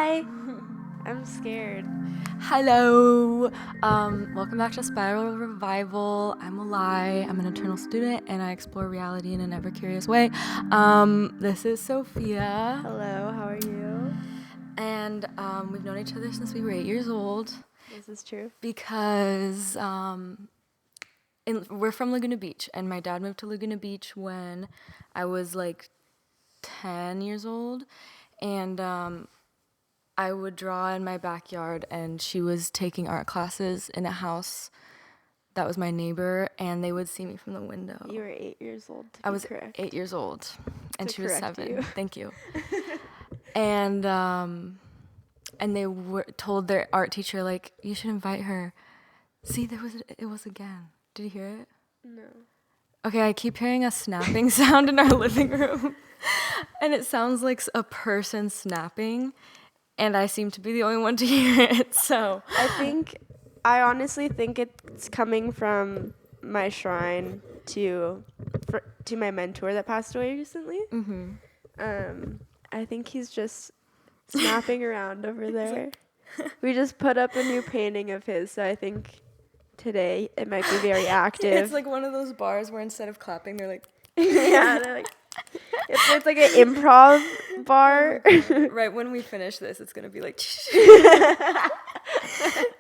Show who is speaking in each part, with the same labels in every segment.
Speaker 1: Hi. I'm scared.
Speaker 2: Hello. Welcome back to Spiral Revival. I'm Alai. I'm an eternal student and I explore reality in an ever curious way. This is Sophia.
Speaker 1: Hello, how are you?
Speaker 2: And we've known each other since we were 8 years old.
Speaker 1: This is true.
Speaker 2: Because we're from Laguna Beach, and my dad moved to Laguna Beach when I was like 10 years old. And I would draw in my backyard, and she was taking art classes in a house that was my neighbor, and they would see me from the window.
Speaker 1: You were 8 years old, to
Speaker 2: I
Speaker 1: be
Speaker 2: was
Speaker 1: correct.
Speaker 2: 8 years old, and
Speaker 1: To
Speaker 2: she was
Speaker 1: correct
Speaker 2: 7.
Speaker 1: you.
Speaker 2: Thank you. And they told their art teacher, like, you should invite her. See, it was again. Did you hear it?
Speaker 1: No.
Speaker 2: Okay, I keep hearing a snapping sound in our living room, and it sounds like a person snapping. And I seem to be the only one to hear it, so.
Speaker 1: I honestly think it's coming from my shrine to my mentor that passed away recently.
Speaker 2: Mm-hmm.
Speaker 1: I think he's just snapping around over there. We just put up a new painting of his, so I think today it might be very active.
Speaker 2: It's like one of those bars where instead of clapping, they're like.
Speaker 1: Yeah, they're like. It's like an improv bar.
Speaker 2: Right when we finish this, it's gonna be like.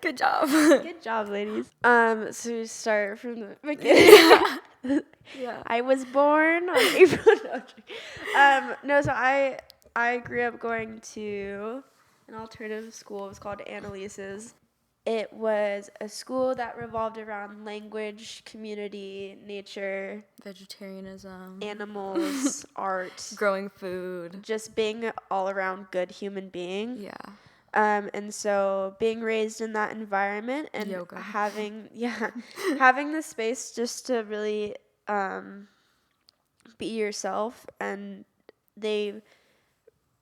Speaker 2: Good job.
Speaker 1: Good job, ladies. So we start from the beginning.
Speaker 2: Yeah.
Speaker 1: I was born on April. So I grew up going to an alternative school. It was called Annalise's. It was a school that revolved around language, community, nature,
Speaker 2: Vegetarianism,
Speaker 1: animals, art,
Speaker 2: growing food,
Speaker 1: just being all around good human being.
Speaker 2: Yeah.
Speaker 1: And so being raised in that environment and
Speaker 2: Yoga.
Speaker 1: having the space just to really be yourself, and they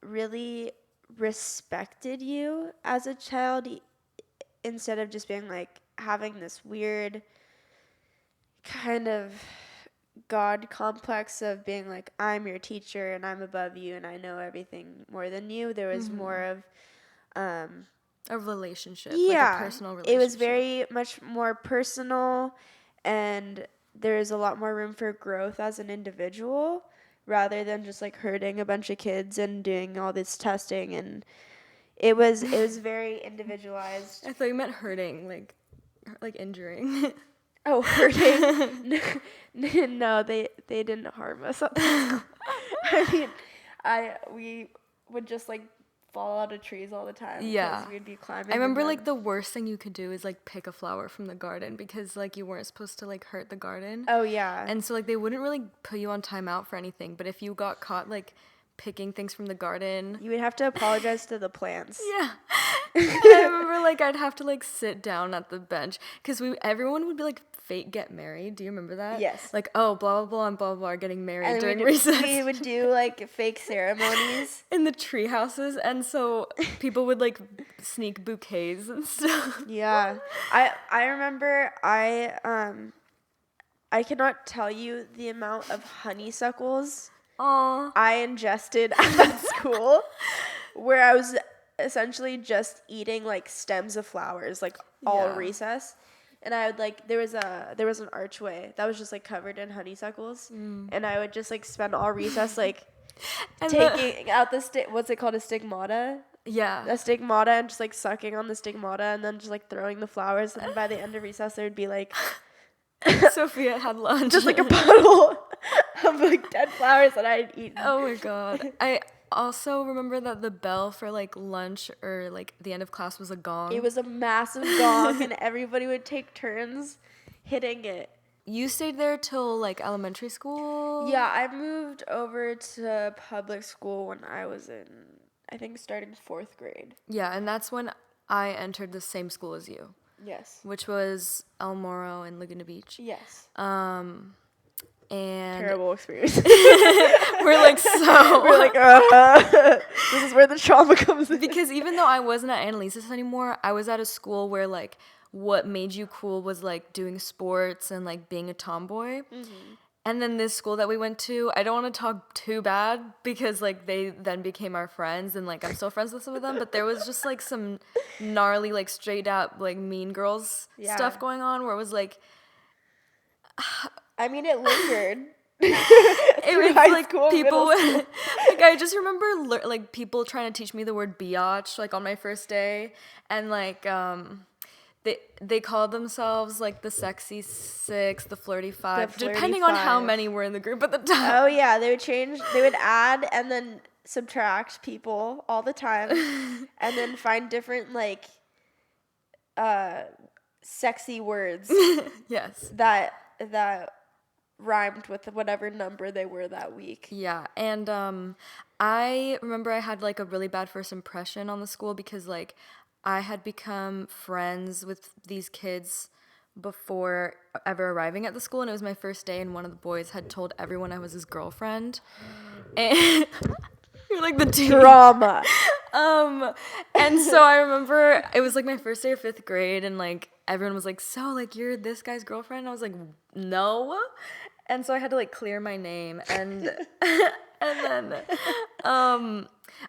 Speaker 1: really respected you as a child instead of just being like having this weird kind of God complex of being like, I'm your teacher and I'm above you and I know everything more than you. There was more of
Speaker 2: a relationship,
Speaker 1: like
Speaker 2: a personal relationship.
Speaker 1: It was very much more personal, and there's a lot more room for growth as an individual rather than just like herding a bunch of kids and doing all this testing. And it was very individualized.
Speaker 2: I thought you meant hurting, like injuring.
Speaker 1: Oh, hurting? No, they didn't harm us. I mean, we would just like fall out of trees all the time.
Speaker 2: Yeah.
Speaker 1: Because we'd be climbing.
Speaker 2: I remember like the worst thing you could do is like pick a flower from the garden, because like you weren't supposed to like hurt the garden.
Speaker 1: Oh yeah.
Speaker 2: And so like they wouldn't really put you on timeout for anything, but if you got caught like picking things from the garden,
Speaker 1: you would have to apologize to the plants.
Speaker 2: Yeah. I remember like I'd have to like sit down at the bench because everyone would be like fake get married. Do you remember that?
Speaker 1: Yes.
Speaker 2: Like, oh, blah blah blah and blah blah are getting married
Speaker 1: And
Speaker 2: during recess.
Speaker 1: We would do like fake ceremonies
Speaker 2: in the tree houses, and so people would like sneak bouquets and stuff.
Speaker 1: Yeah. I remember I cannot tell you the amount of honeysuckles I ingested at that school, where I was essentially just eating like stems of flowers like all recess. And I would like there was an archway that was just like covered in honeysuckles, and I would just like spend all recess like taking out what's it called, a stigmata?
Speaker 2: Yeah.
Speaker 1: A stigmata, and just like sucking on the stigmata and then just like throwing the flowers, and then by the end of recess there would be like
Speaker 2: Sophia had lunch.
Speaker 1: Just like a puddle of like dead flowers that I had eaten.
Speaker 2: Oh my god. I also remember that the bell for like lunch or like the end of class was a gong.
Speaker 1: It was a massive gong, and everybody would take turns hitting it.
Speaker 2: You stayed there till like elementary school?
Speaker 1: Yeah, I moved over to public school when I was in, I think, starting 4th grade.
Speaker 2: Yeah, and that's when I entered the same school as you.
Speaker 1: Yes.
Speaker 2: Which was El Moro in Laguna Beach.
Speaker 1: Yes.
Speaker 2: And
Speaker 1: terrible experience.
Speaker 2: we're like
Speaker 1: this is where the trauma comes in.
Speaker 2: Because even though I wasn't at Annalise's anymore, I was at a school where like what made you cool was like doing sports and like being a tomboy. And then this school that we went to, I don't want to talk too bad because, like, they then became our friends and, like, I'm still friends with some of them. But there was just, like, some gnarly, like, straight up, like, Mean Girls stuff going on where it was, like...
Speaker 1: I mean, it lingered.
Speaker 2: It was, like, people... like, I just remember, like, people trying to teach me the word biatch, like, on my first day. And, like, They called themselves, like, the Sexy Six, the Flirty Five, depending on how many were in the group at the time.
Speaker 1: Oh, yeah. They would add and then subtract people all the time. And then find different, like, sexy words.
Speaker 2: Yes.
Speaker 1: That rhymed with whatever number they were that week.
Speaker 2: Yeah. And I remember I had, like, a really bad first impression on the school because, like, I had become friends with these kids before ever arriving at the school, and it was my first day, and one of the boys had told everyone I was his girlfriend. And you're like the
Speaker 1: drama.
Speaker 2: And so I remember it was like my first day of 5th grade, and like everyone was like, "So, like, you're this guy's girlfriend?" And I was like, "No." And so I had to like clear my name, and and then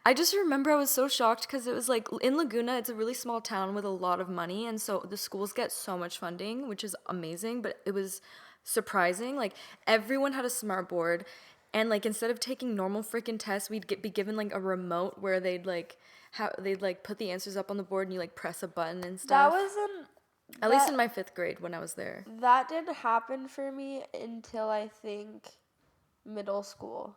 Speaker 2: I just remember I was so shocked because it was like in Laguna, it's a really small town with a lot of money. And so the schools get so much funding, which is amazing. But it was surprising. Like everyone had a smart board. And like instead of taking normal freaking tests, we'd be given like a remote where they'd put the answers up on the board and you like press a button and stuff. At least in my 5th grade when I was there.
Speaker 1: That didn't happen for me until I think middle school.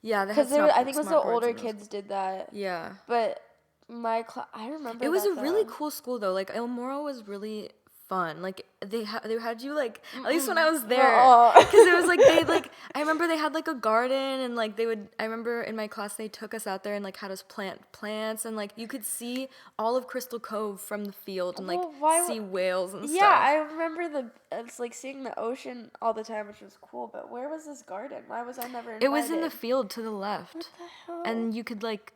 Speaker 2: Yeah,
Speaker 1: because I think it was the older kids did that.
Speaker 2: Yeah,
Speaker 1: but I remember
Speaker 2: it was a really cool school though. Like El Moro was really fun. Like they had you like at least when I was there, because it was like I remember they had like a garden and like I remember in my class they took us out there and like had us plant plants and like you could see all of Crystal Cove from the field and like see whales and stuff.
Speaker 1: Yeah, I remember it's like seeing the ocean all the time, which was cool. But where was this garden? Why was I never invited?
Speaker 2: It was in the field to the left.
Speaker 1: What the hell?
Speaker 2: And you could like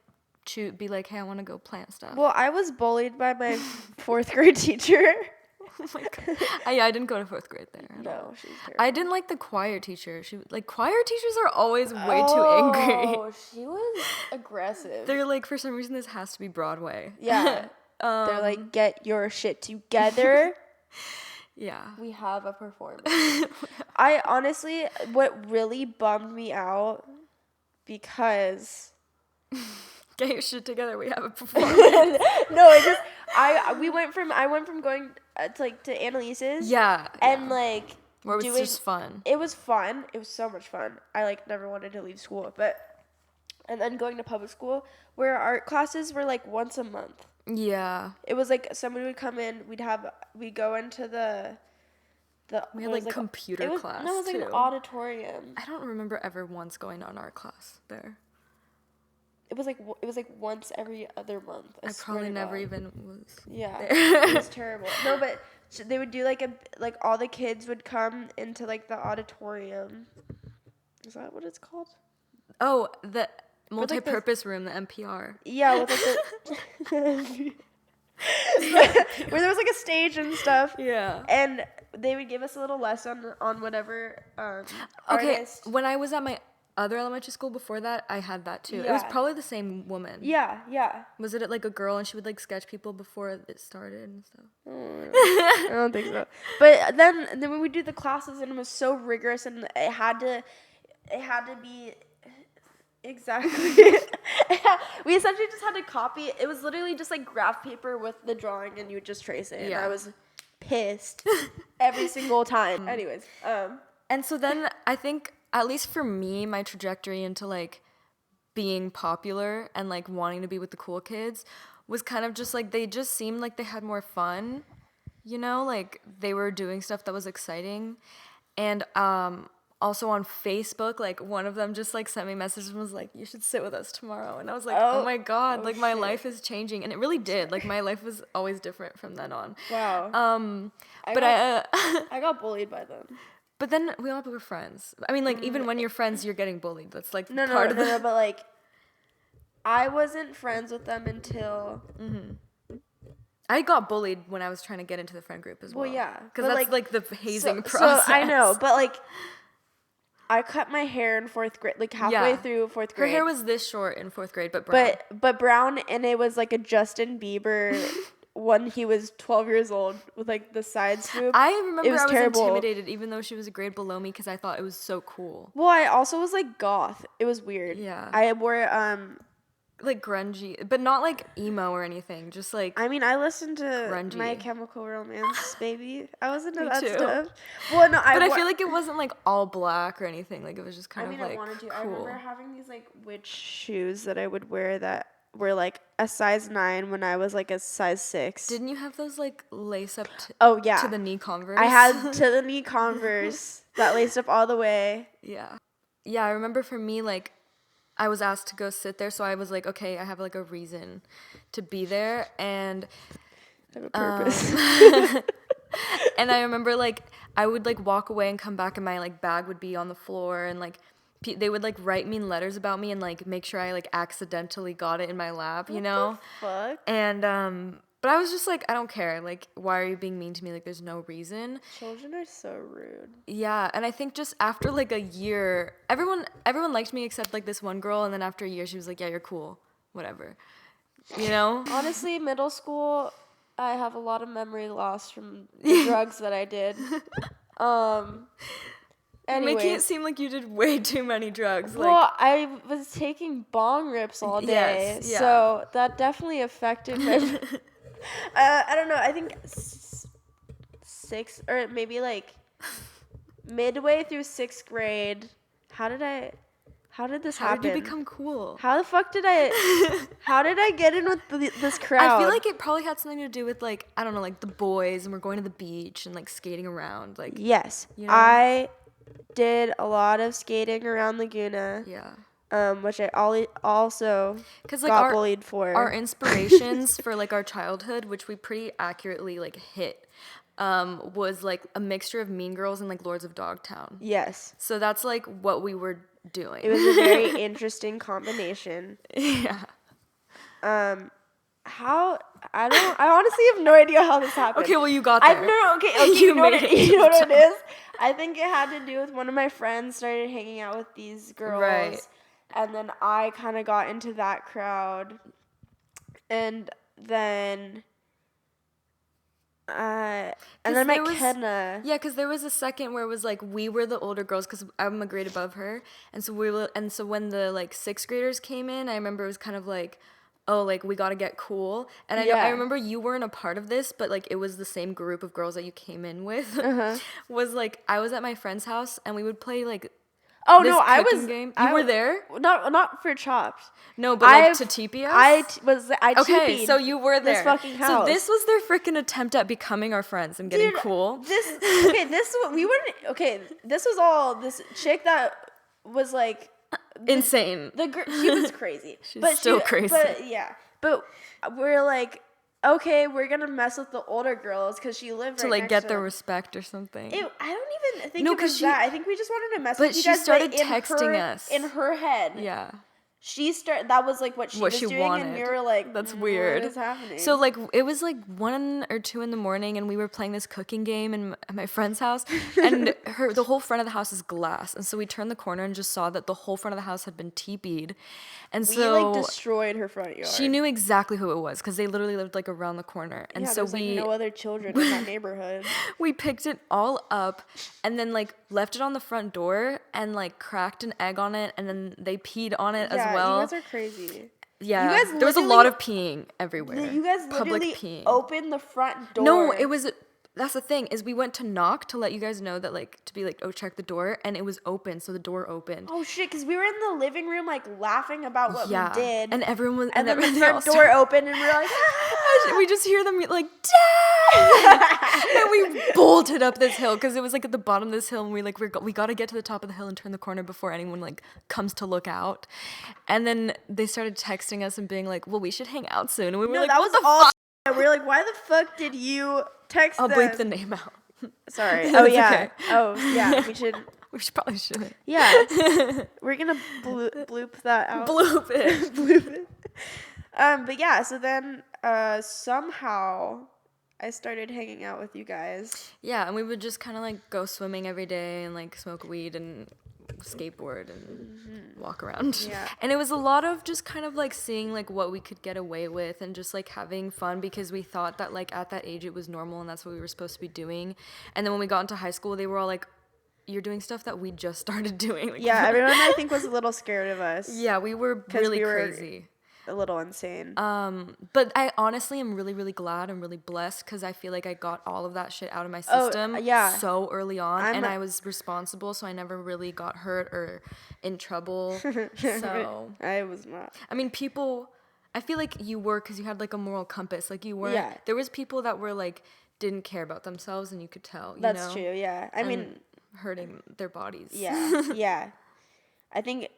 Speaker 2: be like, hey, I want to go plant stuff.
Speaker 1: Well, I was bullied by my 4th grade teacher.
Speaker 2: Oh my god! I didn't go to 4th grade there.
Speaker 1: No, she's terrible.
Speaker 2: I didn't like the choir teacher. Choir teachers are always way too angry.
Speaker 1: Oh, she was aggressive.
Speaker 2: They're like, for some reason, this has to be Broadway.
Speaker 1: Yeah. They're like, get your shit together.
Speaker 2: Yeah.
Speaker 1: We have a performance. I honestly, what really bummed me out, because...
Speaker 2: Get your shit together. We have a performance.
Speaker 1: No, I went from going to Annalise's.
Speaker 2: Yeah.
Speaker 1: And like
Speaker 2: where it was just fun.
Speaker 1: It was fun. It was so much fun. I like never wanted to leave school, and then going to public school where art classes were like once a month.
Speaker 2: Yeah.
Speaker 1: It was like somebody would come in. We'd go into the.
Speaker 2: We had like computer class.
Speaker 1: No, it was like an auditorium.
Speaker 2: I don't remember ever once going to an art class there.
Speaker 1: It was like once every other month. I
Speaker 2: probably never even was.
Speaker 1: Yeah,
Speaker 2: there.
Speaker 1: It was terrible. No, but they would do like all the kids would come into like the auditorium. Is that what it's called?
Speaker 2: Oh, the multi-purpose room, the NPR.
Speaker 1: Yeah, with like where there was like a stage and stuff.
Speaker 2: Yeah.
Speaker 1: And they would give us a little lesson on whatever artist.
Speaker 2: When I was at my other elementary school before that, I had that too. Yeah. It was probably the same woman.
Speaker 1: Yeah.
Speaker 2: Was it like a girl and she would like sketch people before it started and stuff?
Speaker 1: I don't think so. But then when we do the classes, and it was so rigorous, and it had to be exactly. We essentially just had to copy. It was literally just like graph paper with the drawing, and you would just trace it. Yeah. And I was pissed every single time. Anyways,
Speaker 2: and so then I think, at least for me, my trajectory into like being popular and like wanting to be with the cool kids was kind of just like they just seemed like they had more fun, you know, like they were doing stuff that was exciting. And also on Facebook, like one of them just like sent me messages and was like, you should sit with us tomorrow. And I was like, oh my god, like my life is changing. And it really did. Like my life was always different from then on.
Speaker 1: Wow. I got bullied by them.
Speaker 2: But then we all were friends. I mean, like, even when you're friends, you're getting bullied. That's, like,
Speaker 1: no, but, like, I wasn't friends with them until...
Speaker 2: Mm-hmm. I got bullied when I was trying to get into the friend group as well.
Speaker 1: Well, yeah.
Speaker 2: Because that's, like, the hazing process.
Speaker 1: So, I know, but, like, I cut my hair in 4th grade, like halfway through 4th grade.
Speaker 2: Her hair was this short in 4th grade, but brown.
Speaker 1: But brown, and it was like a Justin Bieber when he was 12 years old with like the side swoop.
Speaker 2: I remember I was
Speaker 1: terrible.
Speaker 2: intimidated even though she was a grade below me because I thought it was so cool.
Speaker 1: Well, I also was like goth. It was weird.
Speaker 2: Yeah.
Speaker 1: I wore
Speaker 2: like grungy, but not like emo or anything. Just like
Speaker 1: I mean, I listened to
Speaker 2: grungy.
Speaker 1: My Chemical Romance, baby. I was into
Speaker 2: Me
Speaker 1: that
Speaker 2: too.
Speaker 1: stuff. Well, no,
Speaker 2: I feel like it wasn't like all black or anything. Like it was just kind of like
Speaker 1: I wanted to.
Speaker 2: cool.
Speaker 1: I remember having these like witch shoes that I would wear that were like a size 9 when I was like a size 6.
Speaker 2: Didn't you have those like lace up to the knee Converse?
Speaker 1: I had to the knee Converse that laced up all the way.
Speaker 2: Yeah. Yeah, I remember for me, like, I was asked to go sit there, so I was like, okay, I have like a reason to be there, and
Speaker 1: I have a purpose.
Speaker 2: and I remember like I would like walk away and come back, and my like bag would be on the floor, and like they would like write mean letters about me and like make sure I like accidentally got it in my lap, you know?
Speaker 1: What the fuck?
Speaker 2: And but I was just like, I don't care. Like, why are you being mean to me? Like, there's no reason.
Speaker 1: Children are so rude.
Speaker 2: Yeah, and I think just after like a year, everyone liked me except like this one girl, and then after a year, she was like, yeah, you're cool, whatever, you know?
Speaker 1: Honestly, middle school, I have a lot of memory loss from the drugs that I did. Anyways.
Speaker 2: Making it seem like you did way too many drugs.
Speaker 1: Well,
Speaker 2: like,
Speaker 1: I was taking bong rips all day,
Speaker 2: yes, yeah.
Speaker 1: so that definitely affected my. I don't know. I think 6 or maybe like midway through 6th grade. How did this happen?
Speaker 2: How did you become cool?
Speaker 1: How the fuck did I? How did I get in with this crowd?
Speaker 2: I feel like it probably had something to do with like, I don't know, like the boys, and we're going to the beach and like skating around. Like,
Speaker 1: yes,
Speaker 2: you know?
Speaker 1: I did a lot of skating around Laguna.
Speaker 2: Yeah.
Speaker 1: Which I also
Speaker 2: like
Speaker 1: got bullied for.
Speaker 2: Our inspirations for like our childhood, which we pretty accurately like hit, was like a mixture of Mean Girls and like Lords of Dogtown.
Speaker 1: Yes.
Speaker 2: So that's like what we were doing.
Speaker 1: It was a very interesting combination.
Speaker 2: Yeah.
Speaker 1: I honestly have no idea how this happened.
Speaker 2: Okay, well you got there.
Speaker 1: You know what it is? I think it had to do with one of my friends started hanging out with these girls.
Speaker 2: Right.
Speaker 1: And then I kind of got into that crowd. And then my McKenna.
Speaker 2: Yeah, because there was a second where it was like we were the older girls because I'm a grade above her, and so when the like 6th graders came in, I remember it was kind of like, oh, like we gotta get cool, and I remember you weren't a part of this, but like it was the same group of girls that you came in with. Was like I was at my friend's house and we would play like.
Speaker 1: Oh no, I was.
Speaker 2: Game. You were there?
Speaker 1: Not for Chopped.
Speaker 2: No, but like to TP us?
Speaker 1: I
Speaker 2: okay, so you were there.
Speaker 1: This fucking house.
Speaker 2: So this was their freaking attempt at becoming our friends and getting cool.
Speaker 1: This was all this chick that was like
Speaker 2: insane.
Speaker 1: She was crazy.
Speaker 2: She's still crazy.
Speaker 1: But we're like, okay, we're gonna mess with the older girls because she lived
Speaker 2: to
Speaker 1: right
Speaker 2: like
Speaker 1: next
Speaker 2: get
Speaker 1: to
Speaker 2: their
Speaker 1: them.
Speaker 2: respect or something.
Speaker 1: I don't even think it was that. I think we just wanted to mess with you guys.
Speaker 2: But she started texting us
Speaker 1: in her head.
Speaker 2: Yeah.
Speaker 1: That was like what she was doing,
Speaker 2: wanted.
Speaker 1: and we were like,
Speaker 2: that's weird.
Speaker 1: What is happening?
Speaker 2: So like it was like 1 or 2 in the morning, and we were playing this cooking game at my friend's house, and the whole front of the house is glass, and so we turned the corner and just saw that the whole front of the house had been teepeed, and
Speaker 1: we
Speaker 2: so
Speaker 1: like destroyed her front yard.
Speaker 2: She knew exactly who it was because they literally lived like around the corner, and so
Speaker 1: there's like no other children in that neighborhood.
Speaker 2: We picked it all up and then like left it on the front door and like cracked an egg on it, and then they peed on it as well.
Speaker 1: You guys are crazy.
Speaker 2: Yeah, there was a lot of peeing everywhere.
Speaker 1: You guys literally opened the front door.
Speaker 2: No, it was. That's the thing is we went to knock to let you guys know that like to be like, oh, check the door, and it was open, so the door opened.
Speaker 1: Oh shit! Because we were in the living room like laughing about what we did,
Speaker 2: and everyone was,
Speaker 1: and then the front door opened, and we were like,
Speaker 2: we just hear them like, Dad! And we bolted up this hill because it was like at the bottom of this hill, and we got to get to the top of the hill and turn the corner before anyone like comes to look out. And then they started texting us and being like, well, we should hang out soon, and we were like,
Speaker 1: that
Speaker 2: what
Speaker 1: was
Speaker 2: the
Speaker 1: all.
Speaker 2: fuck?
Speaker 1: And we were like, why the fuck did you text
Speaker 2: I'll
Speaker 1: them?
Speaker 2: bleep the name out.
Speaker 1: Sorry. Oh yeah.
Speaker 2: Okay.
Speaker 1: Oh yeah. We should.
Speaker 2: We probably should.
Speaker 1: Yeah. We're gonna bloop that out.
Speaker 2: Bloop it.
Speaker 1: Bloop it. But yeah. So then, somehow, I started hanging out with you guys.
Speaker 2: Yeah, and we would just kind of like go swimming every day and like smoke weed and skateboard and walk around.
Speaker 1: Yeah.
Speaker 2: And it was a lot of just kind of like seeing like what we could get away with and just like having fun because we thought that like at that age it was normal and that's what we were supposed to be doing. And then when we got into high school, they were all like, you're doing stuff that we just started doing. Like,
Speaker 1: yeah, everyone I think was a little scared of us.
Speaker 2: Yeah, we were really crazy.
Speaker 1: A little insane.
Speaker 2: But I honestly am really, really glad and really blessed because I feel like I got all of that shit out of my system so early on, and I was responsible, so I never really got hurt or in trouble. So
Speaker 1: I was not.
Speaker 2: I mean, people, I feel like you were because you had like a moral compass. Like you weren't. Yeah. There was people that were like didn't care about themselves, and you could tell.
Speaker 1: That's true. Yeah. I mean,
Speaker 2: hurting their bodies.
Speaker 1: Yeah. Yeah. I think.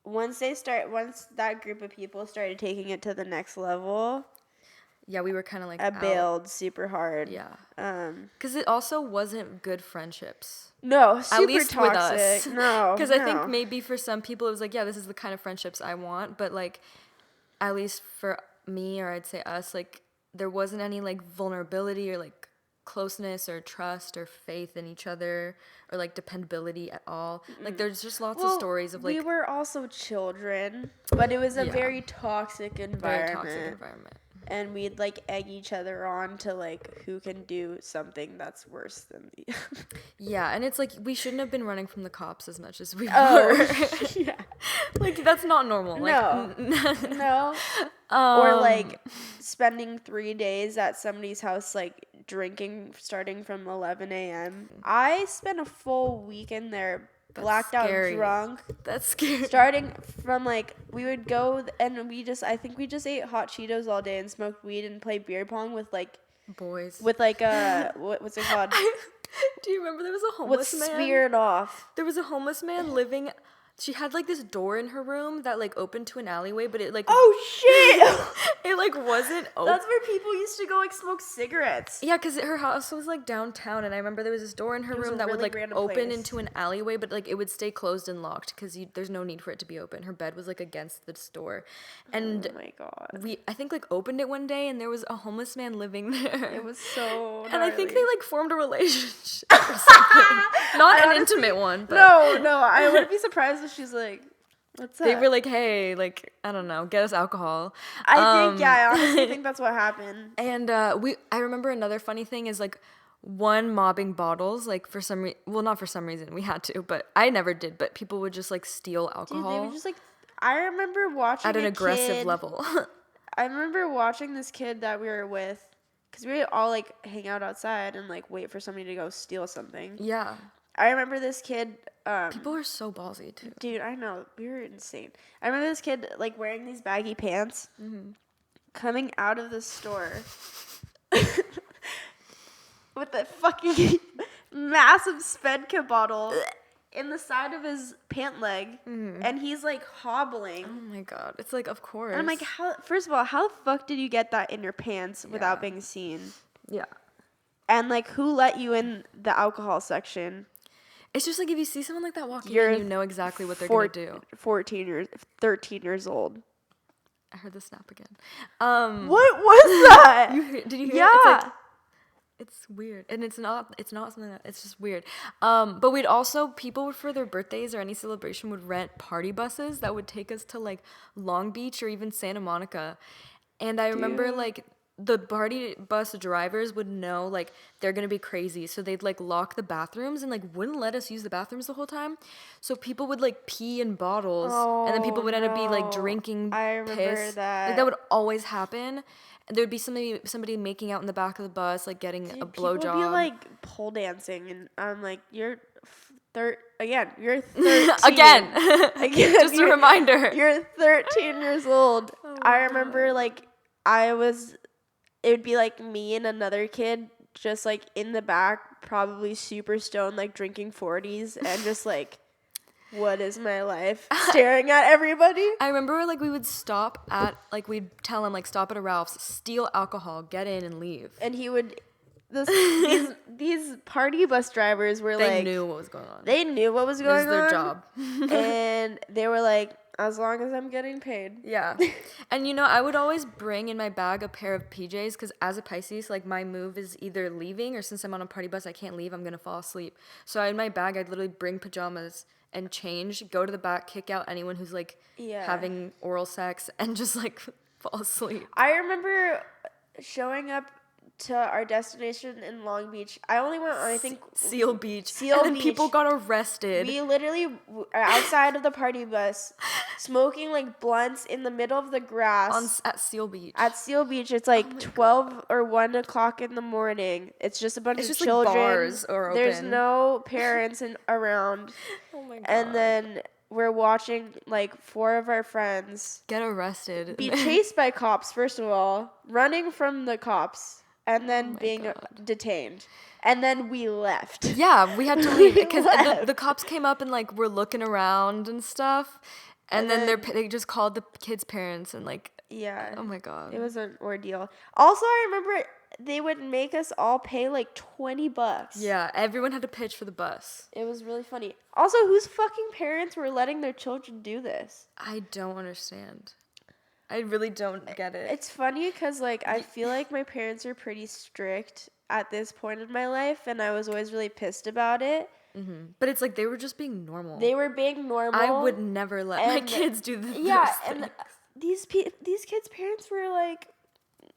Speaker 1: Once that group of people started taking it to the next level,
Speaker 2: yeah, we were kind of like
Speaker 1: I bailed super hard.
Speaker 2: Yeah, because it also wasn't good friendships.
Speaker 1: No, super
Speaker 2: at least
Speaker 1: toxic.
Speaker 2: With us.
Speaker 1: No,
Speaker 2: because I think maybe for some people it was like, yeah, this is the kind of friendships I want. But like, at least for me, or I'd say us, like there wasn't any like vulnerability or like closeness or trust or faith in each other or like dependability at all. Like there's just lots of stories of like
Speaker 1: we were also children, but it was a very toxic environment. And we'd like egg each other on to like who can do something that's worse than the
Speaker 2: yeah, and it's like we shouldn't have been running from the cops as much as we were.
Speaker 1: Yeah.
Speaker 2: Like that's not normal.
Speaker 1: No. Like, no. Or like spending 3 days at somebody's house like drinking starting from 11 a.m. I spent a full weekend there, blacked out drunk.
Speaker 2: That's scary.
Speaker 1: Starting from like, we would go and I think we just ate hot Cheetos all day and smoked weed and played beer pong with like
Speaker 2: boys.
Speaker 1: With like what's it called?
Speaker 2: Do you remember there was a homeless man?
Speaker 1: Speared off.
Speaker 2: There was a homeless man living. She had like this door in her room that like opened to an alleyway, but it like it like wasn't open.
Speaker 1: That's where people used to go like smoke cigarettes.
Speaker 2: Yeah, because her house was like downtown, and I remember there was this door in her room that would like open into an alleyway, but like it would stay closed and locked because there's no need for it to be open. Her bed was like against this door, and
Speaker 1: oh my god,
Speaker 2: I think like opened it one day, and there was a homeless man living there.
Speaker 1: It was so
Speaker 2: and I think they like formed a relationship or something, not an intimate one. But
Speaker 1: no, I wouldn't be surprised if she's like, what's that?
Speaker 2: They were like, hey, like, I don't know, get us alcohol.
Speaker 1: I honestly think that's what happened.
Speaker 2: And I remember another funny thing is like one mobbing bottles, like for some not for some reason, we had to, but I never did, but people would just like steal alcohol.
Speaker 1: Dude, they would just like, I remember watching
Speaker 2: at an aggressive level.
Speaker 1: I remember watching this kid that we were with, because we would all like hang out outside and like wait for somebody to go steal something.
Speaker 2: Yeah.
Speaker 1: I remember this kid.
Speaker 2: People were so ballsy too.
Speaker 1: Dude, I know. We were insane. I remember this kid like wearing these baggy pants, coming out of the store with a fucking massive Svedka bottle in the side of his pant leg, and he's like hobbling.
Speaker 2: Oh my god. It's like, of course.
Speaker 1: And I'm like, first of all, how the fuck did you get that in your pants without being seen?
Speaker 2: Yeah.
Speaker 1: And like, who let you in the alcohol section?
Speaker 2: It's just like if you see someone like that walking in, you know exactly what they're going to do. 13 years old. I heard the snap again.
Speaker 1: What was that?
Speaker 2: Did you hear it?
Speaker 1: Yeah.
Speaker 2: It's weird. And it's not something that, it's just weird. But we'd also, people would, for their birthdays or any celebration, would rent party buses that would take us to like Long Beach or even Santa Monica. And I remember like the party bus drivers would know like they're gonna be crazy, so they'd like lock the bathrooms and like wouldn't let us use the bathrooms the whole time. So people would like pee in bottles, and then people would end up be like drinking piss. I remember that. Like that would always happen. And there would be somebody making out in the back of the bus, like getting a blowjob.
Speaker 1: People would be like pole dancing, and I'm like, you're 13.
Speaker 2: Again, just a reminder.
Speaker 1: You're 13 years old. Oh I remember like it would be like me and another kid just like in the back, probably super stoned, like drinking 40s and just like, what is my life? Staring at everybody.
Speaker 2: I remember like we would stop at, like we'd tell him like stop at a Ralph's, steal alcohol, get in and leave.
Speaker 1: And he would, these party bus drivers were
Speaker 2: they knew what was going on.
Speaker 1: They knew what was going on.
Speaker 2: It was their job.
Speaker 1: And they were like, As long as I'm getting paid.
Speaker 2: Yeah. And, you know, I would always bring in my bag a pair of PJs because as a Pisces, like, my move is either leaving or since I'm on a party bus, I can't leave, I'm going to fall asleep. So in my bag, I'd literally bring pajamas and change, go to the back, kick out anyone who's, like, having oral sex and just, like, fall asleep.
Speaker 1: I remember showing up to our destination in Long Beach. I only went on, I think,
Speaker 2: Seal Beach. And then people got arrested.
Speaker 1: We literally are outside of the party bus, smoking like blunts in the middle of the grass.
Speaker 2: At Seal Beach.
Speaker 1: At Seal Beach, it's like 12 or 1 o'clock in the morning. It's just a bunch of children.
Speaker 2: Like bars are open.
Speaker 1: There's no parents around.
Speaker 2: Oh my God.
Speaker 1: And then we're watching like 4 of our friends
Speaker 2: get arrested.
Speaker 1: Be chased by cops, first of all, running from the cops. And then being detained. And then we left.
Speaker 2: Yeah, we had to leave because the cops came up and, like, were looking around and stuff. And then they just called the kids' parents and, like,
Speaker 1: yeah.
Speaker 2: Oh, my God.
Speaker 1: It was an ordeal. Also, I remember they would make us all pay, like, $20.
Speaker 2: Yeah, everyone had to pitch for the bus.
Speaker 1: It was really funny. Also, whose fucking parents were letting their children do this?
Speaker 2: I don't understand. I really don't get it.
Speaker 1: It's funny because, like, I feel like my parents are pretty strict at this point in my life, and I was always really pissed about it.
Speaker 2: Mm-hmm. But it's like they were just being normal.
Speaker 1: They were being normal.
Speaker 2: I would never let my kids do this.
Speaker 1: Yeah, and these kids' parents were like...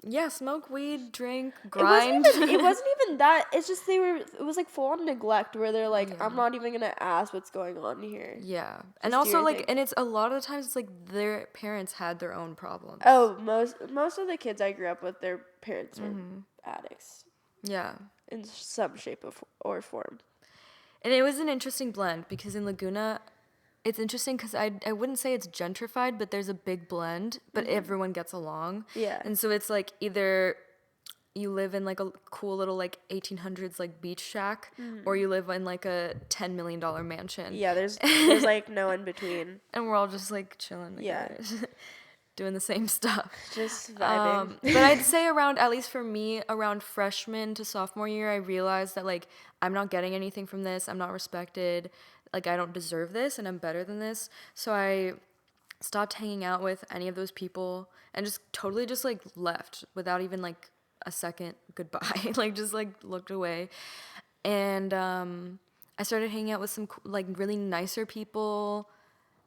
Speaker 2: Yeah, smoke weed, drink, grind.
Speaker 1: It wasn't even that. It's just it was like full on neglect where they're like, I'm not even going to ask what's going on here.
Speaker 2: Yeah. And also like, and it's a lot of the times it's like their parents had their own problems.
Speaker 1: Oh, most of the kids I grew up with, their parents were addicts.
Speaker 2: Yeah.
Speaker 1: In some shape or form.
Speaker 2: And it was an interesting blend because in Laguna, it's interesting because I wouldn't say it's gentrified, but there's a big blend, but everyone gets along.
Speaker 1: Yeah.
Speaker 2: And so it's like either you live in like a cool little like 1800s like beach shack or you live in like a $10 million mansion.
Speaker 1: Yeah, there's like no in between.
Speaker 2: And we're all just like chilling together. Yeah. Doing the same stuff.
Speaker 1: Just vibing.
Speaker 2: But I'd say at least for me, around freshman to sophomore year, I realized that like I'm not getting anything from this. I'm not respected. Like, I don't deserve this and I'm better than this. So I stopped hanging out with any of those people and just totally just, like, left without even, like, a second goodbye. Like, just, like, looked away. And I started hanging out with some, like, really nicer people.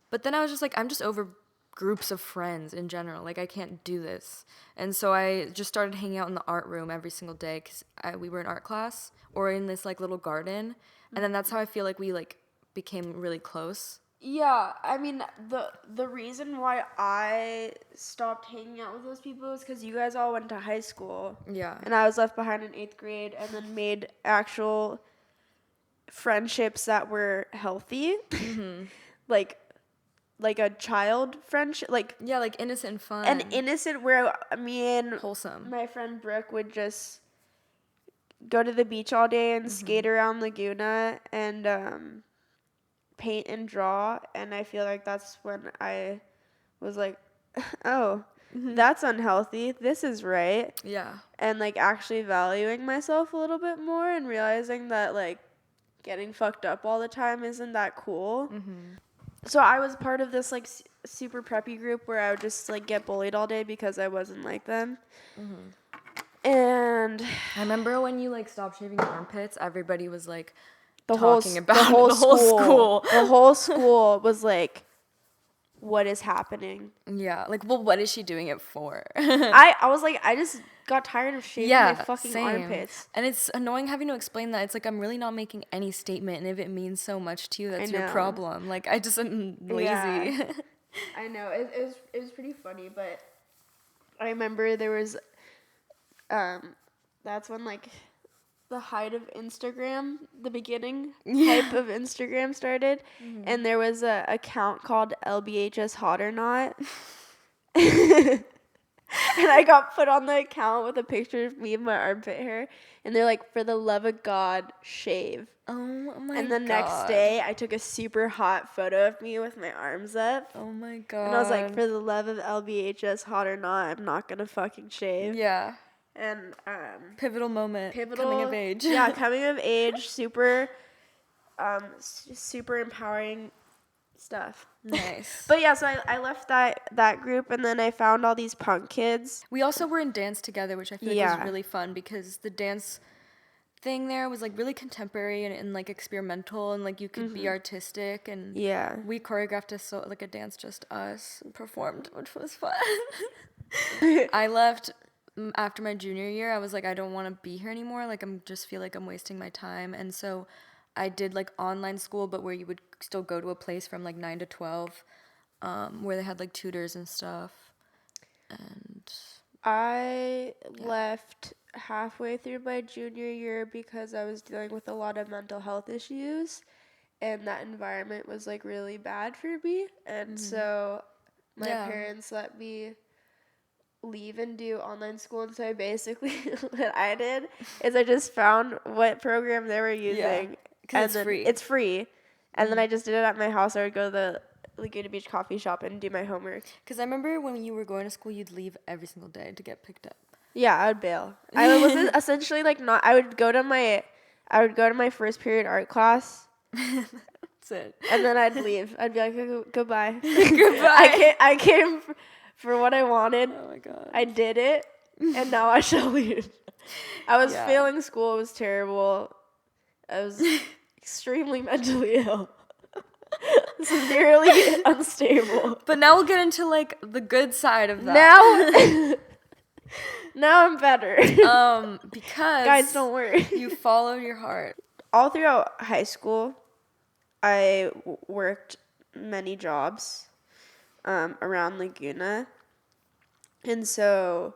Speaker 2: But then I was just like, I'm just over groups of friends in general. Like, I can't do this. And so I just started hanging out in the art room every single day because we were in art class or in this, like, little garden. And then that's how I feel like we, like, became really close.
Speaker 1: Yeah, I mean, the reason why I stopped hanging out with those people is because you guys all went to high school.
Speaker 2: Yeah.
Speaker 1: And I was left behind in 8th grade and then made actual friendships that were healthy. Mm-hmm. like a child friendship. Like,
Speaker 2: yeah, like innocent and fun.
Speaker 1: And innocent where me and
Speaker 2: wholesome.
Speaker 1: My friend Brooke would just go to the beach all day and skate around Laguna and paint and draw, and I feel like that's when I was like, oh, that's unhealthy. This is right.
Speaker 2: Yeah. And
Speaker 1: like actually valuing myself a little bit more and realizing that like getting fucked up all the time isn't that cool. Mm-hmm. So I was part of this like super preppy group where I would just like get bullied all day because I wasn't like them. Mm-hmm. And
Speaker 2: I remember when you like stopped shaving your armpits, everybody was like,
Speaker 1: the whole school was like, what is happening?
Speaker 2: Yeah, like, well, what is she doing it for?
Speaker 1: I was like, I just got tired of shaving my fucking armpits.
Speaker 2: And it's annoying having to explain that. It's like, I'm really not making any statement, and if it means so much to you, that's your problem. Like, I just am lazy. Yeah.
Speaker 1: I know. It was pretty funny, but I remember there was, that's when, like, the height of Instagram, the beginning hype of Instagram started, and there was a account called LBHS Hot or Not, and I got put on the account with a picture of me and my armpit hair, and they're like, for the love of God, shave.
Speaker 2: Oh my God.
Speaker 1: And the next day, I took a super hot photo of me with my arms up.
Speaker 2: Oh my God.
Speaker 1: And I was like, for the love of LBHS Hot or Not, I'm not gonna fucking shave.
Speaker 2: Yeah.
Speaker 1: And
Speaker 2: pivotal moment. Coming of age.
Speaker 1: Yeah, coming of age. Super, super empowering stuff.
Speaker 2: Nice.
Speaker 1: But yeah, so I left that group, and then I found all these punk kids.
Speaker 2: We also were in dance together, which I feel like was really fun because the dance thing there was like really contemporary and like experimental, and like you could be artistic, and we choreographed a dance just us and performed, which was fun. I left after my junior year. I was like, I don't want to be here anymore. Like, I'm just feel like I'm wasting my time, and so I did like online school, but where you would still go to a place from like 9 to 12, where they had like tutors and stuff. And
Speaker 1: I left halfway through my junior year because I was dealing with a lot of mental health issues, and that environment was like really bad for me. And so my parents let me leave and do online school, and so I basically what I did is I just found what program they were using, and it's free, and then I just did it at my house. I would go to the Laguna Beach coffee shop and do my homework.
Speaker 2: Because I remember when you were going to school, you'd leave every single day to get picked up.
Speaker 1: Yeah, I would bail. I was essentially like not. I would go to my first period art class.
Speaker 2: That's it.
Speaker 1: And then I'd leave. I'd be like, goodbye. Goodbye. I came for what I wanted.
Speaker 2: Oh my god.
Speaker 1: I did it, and now I shall leave. I was failing school. It was terrible. I was extremely mentally ill. Severely unstable.
Speaker 2: But now we'll get into like the good side of that.
Speaker 1: Now I'm better.
Speaker 2: Because
Speaker 1: guys, don't worry.
Speaker 2: You followed your heart.
Speaker 1: All throughout high school, I worked many jobs around Laguna. And so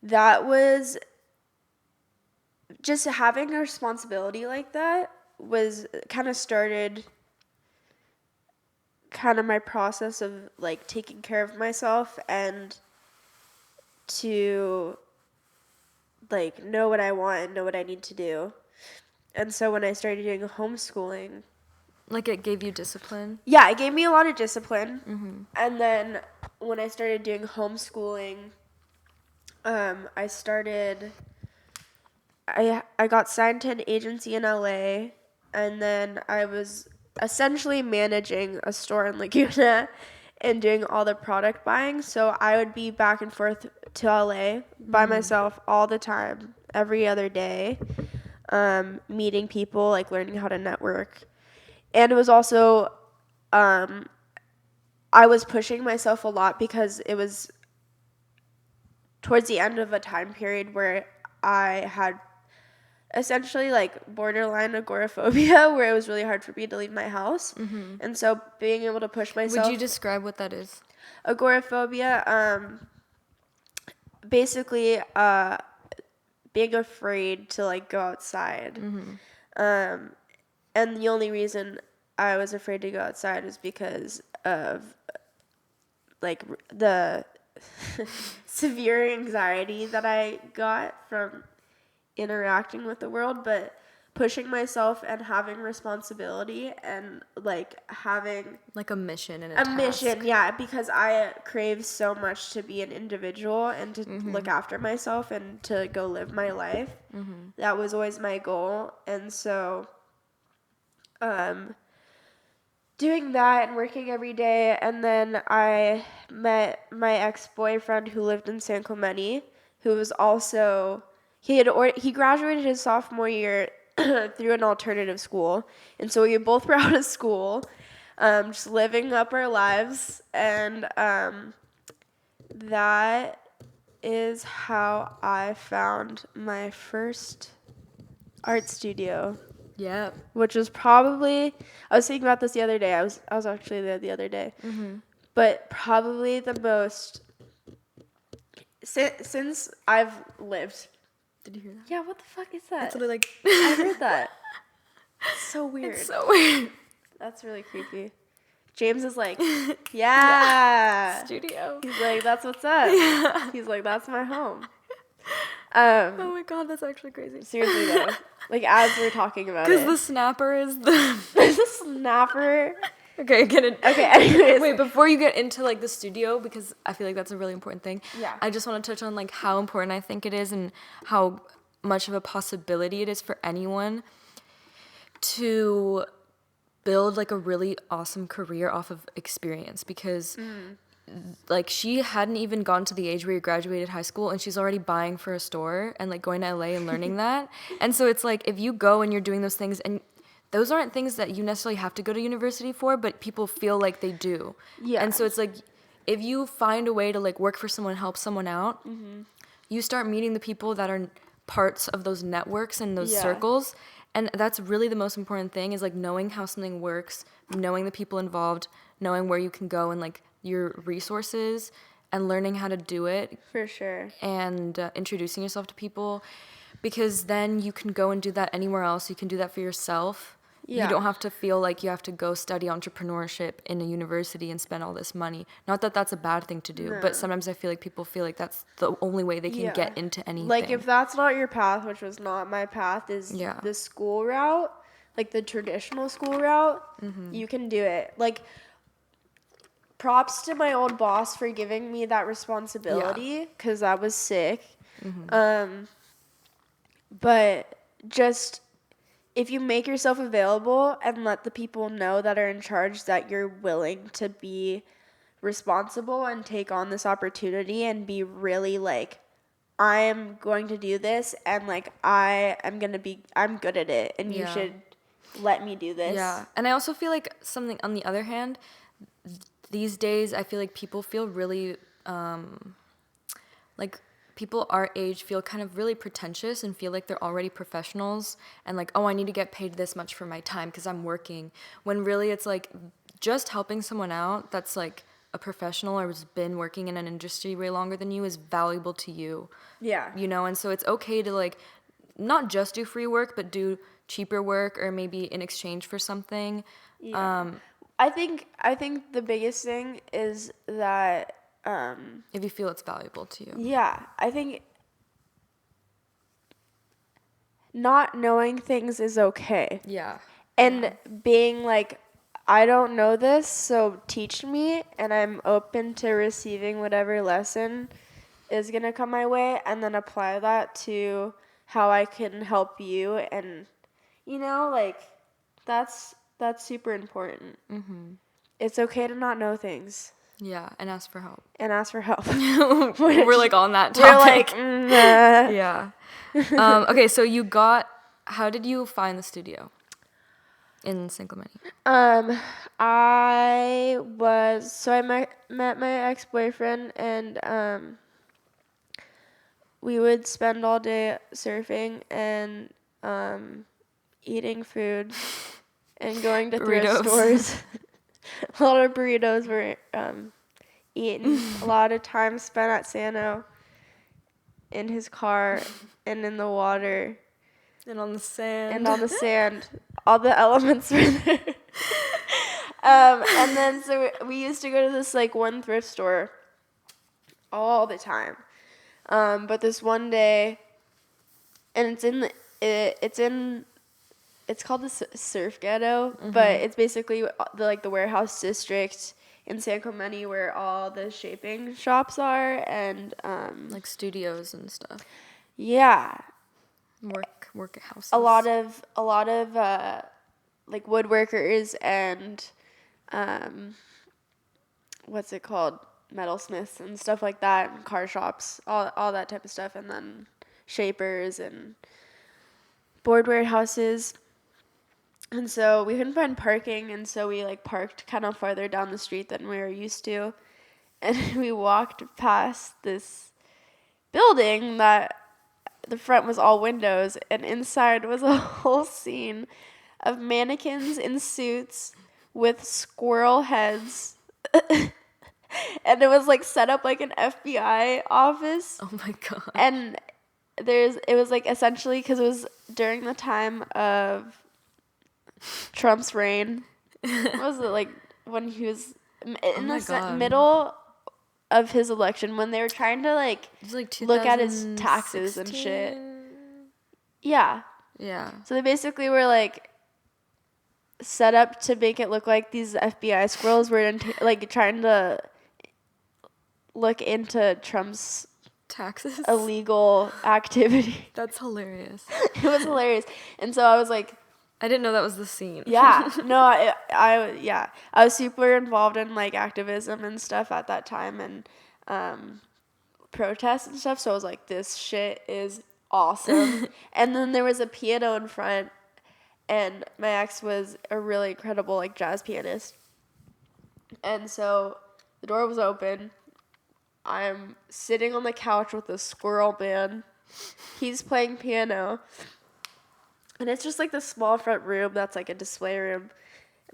Speaker 1: that was just having a responsibility like that was kind of started kind of my process of like taking care of myself and to like know what I want and know what I need to do. And so when I started doing homeschooling,
Speaker 2: like it gave you discipline?
Speaker 1: Yeah, it gave me a lot of discipline. Mm-hmm. And then when I started doing homeschooling, I got signed to an agency in LA, and then I was essentially managing a store in Laguna and doing all the product buying. So I would be back and forth to LA by myself all the time, every other day, meeting people, like learning how to network. And it was also, I was pushing myself a lot because it was towards the end of a time period where I had essentially like borderline agoraphobia, where it was really hard for me to leave my house. Mm-hmm. And so being able to push myself.
Speaker 2: Would you describe what that is?
Speaker 1: Agoraphobia, basically being afraid to like go outside. Mm-hmm. And the only reason I was afraid to go outside was because of like the severe anxiety that I got from interacting with the world, but pushing myself and having responsibility and like having
Speaker 2: like a mission and
Speaker 1: a mission, yeah, because I crave so much to be an individual and to look after myself and to go live my life. Mm-hmm. That was always my goal. And so doing that and working every day, and then I met my ex-boyfriend who lived in San Clemente, who was also he graduated his sophomore year through an alternative school, and so we both were out of school, just living up our lives, and that is how I found my first art studio.
Speaker 2: Yeah.
Speaker 1: Which was probably, I was thinking about this the other day. I was actually there the other day. Mm-hmm. But probably the most, since I've lived.
Speaker 2: Did you hear that?
Speaker 1: Yeah, what the fuck is that?
Speaker 2: It's literally like.
Speaker 1: I heard that. It's so weird.
Speaker 2: It's so weird.
Speaker 1: That's really creepy. James is like, yeah.
Speaker 2: Studio.
Speaker 1: He's like, that's what's up. Yeah. He's like, that's my home.
Speaker 2: Oh my god, that's actually crazy.
Speaker 1: Seriously though. Like as we're talking about it.
Speaker 2: Because the snapper is the...
Speaker 1: the snapper.
Speaker 2: Okay, get it.
Speaker 1: Okay, anyways.
Speaker 2: Wait, before you get into like the studio, because I feel like that's a really important thing.
Speaker 1: Yeah.
Speaker 2: I just want to touch on like how important I think it is and how much of a possibility it is for anyone to build like a really awesome career off of experience, because like she hadn't even gone to the age where you graduated high school and she's already buying for a store and like going to LA and learning that. And so it's like, if you go and you're doing those things, and those aren't things that you necessarily have to go to university for, but people feel like they do. Yeah. And so it's like, if you find a way to like work for someone, help someone out, you start meeting the people that are parts of those networks and those circles. And that's really the most important thing, is like knowing how something works, knowing the people involved, knowing where you can go and like your resources, and learning how to do it.
Speaker 1: For sure.
Speaker 2: And introducing yourself to people, because then you can go and do that anywhere else. You can do that for yourself. Yeah. You don't have to feel like you have to go study entrepreneurship in a university and spend all this money. Not that that's a bad thing to do, but sometimes I feel like people feel like that's the only way they can get into anything.
Speaker 1: Like, if that's not your path, which was not my path, is the school route, like the traditional school route, you can do it. Like, props to my old boss for giving me that responsibility, because that was sick. But just, if you make yourself available and let the people know that are in charge that you're willing to be responsible and take on this opportunity and be really like, I am going to do this, and like I'm good at it, and you should let me do this.
Speaker 2: Yeah. And I also feel like something on the other hand, these days, I feel like people feel really, like people our age feel kind of really pretentious and feel like they're already professionals and like, oh, I need to get paid this much for my time because I'm working. When really it's like just helping someone out that's like a professional or has been working in an industry way longer than you is valuable to you. Yeah. You know, and so it's okay to like not just do free work, but do cheaper work or maybe in exchange for something.
Speaker 1: Yeah. I think the biggest thing is that
Speaker 2: if you feel it's valuable to you.
Speaker 1: Yeah, I think not knowing things is okay. Yeah. And being like, I don't know this, so teach me, and I'm open to receiving whatever lesson is going to come my way, and then apply that to how I can help you. And, you know, like, that's super important. It's okay to not know things.
Speaker 2: Yeah, and ask for help.
Speaker 1: We're
Speaker 2: like on that topic. We're like, yeah. Okay, so how did you find the studio in San Clemente?
Speaker 1: I met my ex-boyfriend, and we would spend all day surfing and eating food and going to thrift stores. A lot of burritos were eaten. A lot of time spent at Sano in his car and in the water.
Speaker 2: And on the sand.
Speaker 1: All the elements were there. And then so we used to go to this like one thrift store all the time. But this one day, and it's called the Surf Ghetto, but it's basically the warehouse district in San Clemente where all the shaping shops are, and
Speaker 2: like studios and stuff.
Speaker 1: Yeah.
Speaker 2: Work houses.
Speaker 1: A lot of like woodworkers and what's it called? Metalsmiths and stuff like that, and car shops, all that type of stuff, and then shapers and board warehouses. And so we couldn't find parking, and so we like parked kind of farther down the street than we were used to. And we walked past this building that the front was all windows, and inside was a whole scene of mannequins in suits with squirrel heads. And it was like set up like an FBI office.
Speaker 2: Oh my God.
Speaker 1: And it was like essentially, because it was during the time of Trump's reign. Was it like when he was in the middle of his election, when they were trying to like look at his taxes and shit? Yeah. So they basically were like set up to make it look like these FBI squirrels were like trying to look into Trump's
Speaker 2: taxes,
Speaker 1: illegal activity.
Speaker 2: That's hilarious.
Speaker 1: It was hilarious. And so I was like,
Speaker 2: I didn't know that was the scene.
Speaker 1: Yeah. No, I was super involved in like activism and stuff at that time, and protests and stuff. So I was like, this shit is awesome. And then there was a piano in front, and my ex was a really incredible like jazz pianist. And so the door was open. I'm sitting on the couch with a squirrel man. He's playing piano. And it's just like the small front room that's like a display room.